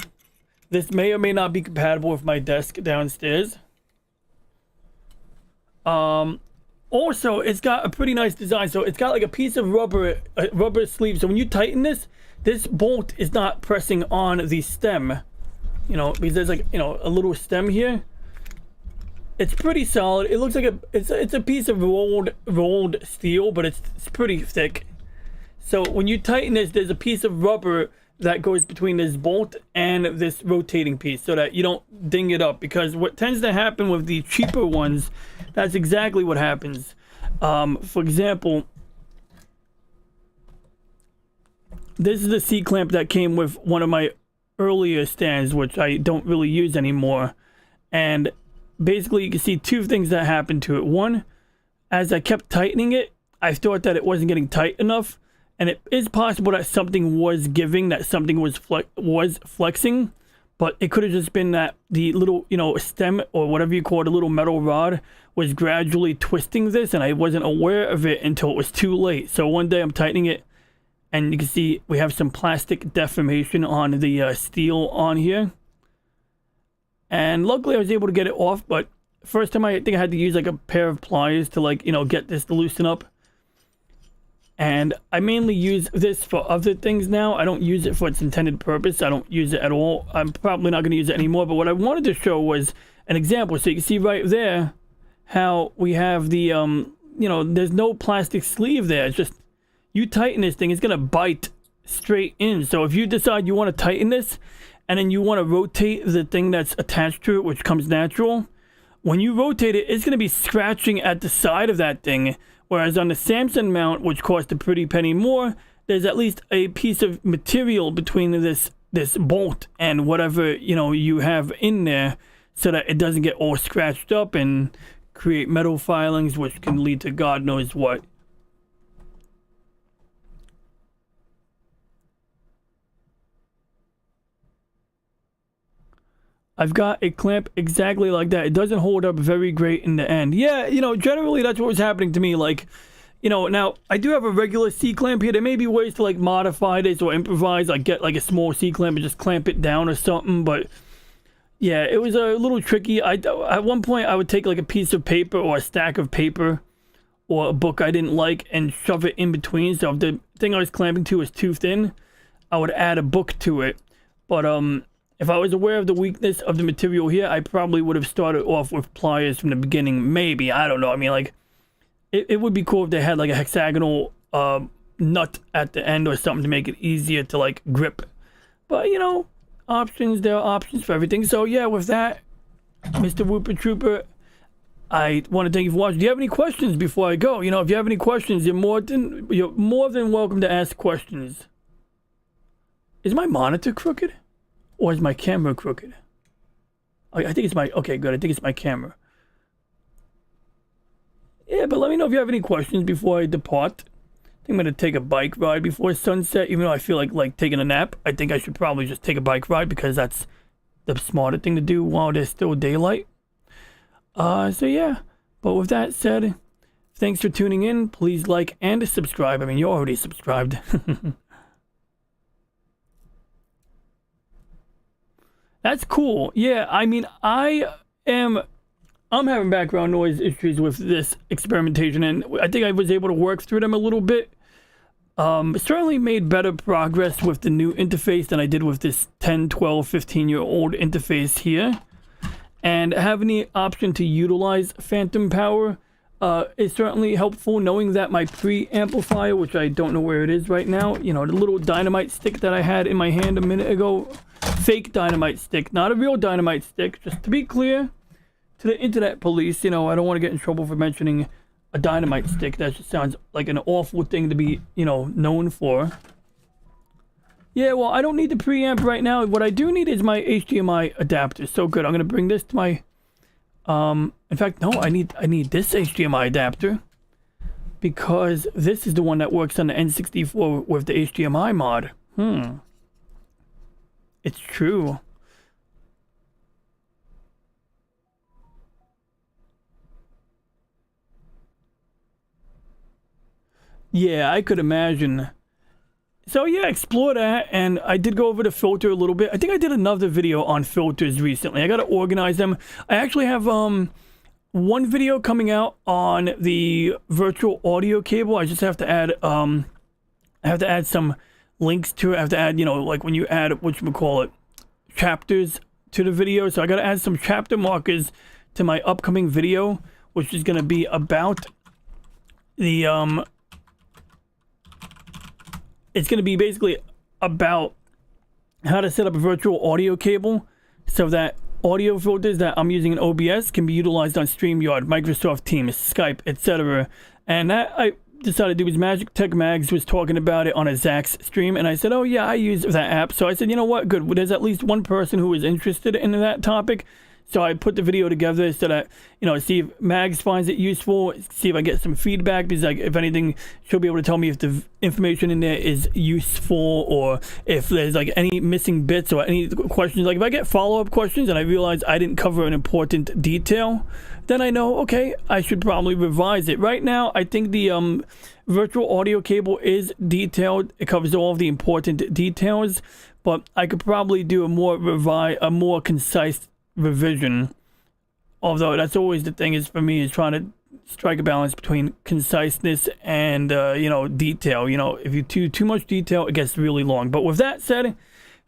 A: This may or may not be compatible with my desk downstairs. Also, it's got a pretty nice design. So it's got like a piece of rubber sleeve. So when you tighten this bolt is not pressing on the stem. Because there's like, a little stem here. It's pretty solid. It looks like it's a piece of rolled steel, but it's pretty thick. So when you tighten this, there's a piece of rubber that goes between this bolt and this rotating piece so that you don't ding it up. Because what tends to happen with the cheaper ones, that's exactly what happens. For example, this is the C-clamp that came with one of my earlier stands, which I don't really use anymore. And basically, you can see two things that happened to it. One, as I kept tightening it, I thought that it wasn't getting tight enough. And it is possible that something was giving, that something was flexing, but it could have just been that the little, stem or whatever you call it, a little metal rod was gradually twisting this, and I wasn't aware of it until it was too late. So one day I'm tightening it, and you can see we have some plastic deformation on the steel on here. And luckily I was able to get it off, but first time I think I had to use like a pair of pliers to get this to loosen up. And I mainly use this for other things now. I don't use it for its intended purpose. I don't use it at all. I'm probably not going to use it anymore. But what I wanted to show was an example. So you can see right there how we have the, there's no plastic sleeve there. It's just, you tighten this thing, it's going to bite straight in. So if you decide you want to tighten this and then you want to rotate the thing that's attached to it, which comes natural, when you rotate it, it's going to be scratching at the side of that thing. Whereas on the Samsung mount, which cost a pretty penny more, there's at least a piece of material between this bolt and whatever, you have in there, so that it doesn't get all scratched up and create metal filings, which can lead to God knows what. I've got a clamp exactly like that. It doesn't hold up very great in the end. Yeah, generally that's what was happening to me. Like, now I do have a regular C-clamp here. There may be ways to modify this or improvise. Like get like a small C-clamp and just clamp it down or something. But yeah, it was a little tricky. At one point I would take like a piece of paper or a stack of paper or a book I didn't like and shove it in between. So if the thing I was clamping to was too thin, I would add a book to it. But if I was aware of the weakness of the material here, I probably would have started off with pliers from the beginning. Maybe. I don't know. I mean, like, it would be cool if they had, like, a hexagonal nut at the end or something to make it easier to, grip. But, options. There are options for everything. So, yeah, with that, Mr. Whooper Trooper, I want to thank you for watching. Do you have any questions before I go? If you have any questions, you're more than welcome to ask questions. Is my monitor crooked? Or is my camera crooked? I think it's my... Okay, good. I think it's my camera. Yeah, but let me know if you have any questions before I depart. I think I'm gonna take a bike ride before sunset, even though I feel like taking a nap. I think I should probably just take a bike ride because that's the smarter thing to do while there's still daylight. So yeah, but with that said, thanks for tuning in. Please like and subscribe. I mean, you're already subscribed. That's cool. Yeah, I mean, I'm having background noise issues with this experimentation, and I think I was able to work through them a little bit. Certainly made better progress with the new interface than I did with this 10, 12, 15-year-old interface here. And having the option to utilize phantom power is certainly helpful, knowing that my preamplifier, which I don't know where it is right now, you know, the little dynamite stick that I had in my hand a minute ago, fake dynamite stick, not a real dynamite stick, just to be clear to the internet police, you know, I don't want to get in trouble for mentioning a dynamite stick. That just sounds like an awful thing to be, you know, known for. Yeah, well, I don't need the preamp right now. What I do need is my HDMI adapter. So good. I'm going to bring this to my... in fact, no, I need this HDMI adapter. Because this is the one that works on the N64 with the HDMI mod. It's true. Yeah, I could imagine. So yeah, explore that, and I did go over the filter a little bit. I think I did another video on filters recently. I gotta organize them. I actually have one video coming out on the virtual audio cable. I just have to add I have to add some links to it. I have to add, you know, like when you add whatchamacallit, chapters to the video. So I gotta add some chapter markers to my upcoming video, which is gonna be about the it's going to be basically about how to set up a virtual audio cable so that audio filters that I'm using in OBS can be utilized on StreamYard, Microsoft Teams, Skype, etc. And that I decided to do was Magic Tech Mags was talking about it on a Zach's stream, and I said, oh yeah, I use that app. So I said, you know what, good. Well, there's at least one person who is interested in that topic. So I put the video together so that, you know, see if Mags finds it useful, see if I get some feedback, because like, if anything, she'll be able to tell me if the information in there is useful or if there's like any missing bits or any questions. Like if I get follow-up questions and I realize I didn't cover an important detail, then I know, okay, I should probably revise it. Right now, I think the virtual audio cable is detailed. It covers all of the important details, but I could probably do a more concise revision, although that's always the thing is for me is trying to strike a balance between conciseness and you know, detail. You know, if you do too much detail, it gets really long. But with that said,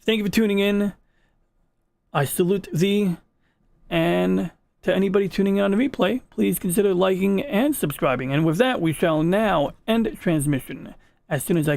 A: thank you for tuning in. I salute thee, and to anybody tuning in on the replay, please consider liking and subscribing. And with that, we shall now end transmission as soon as I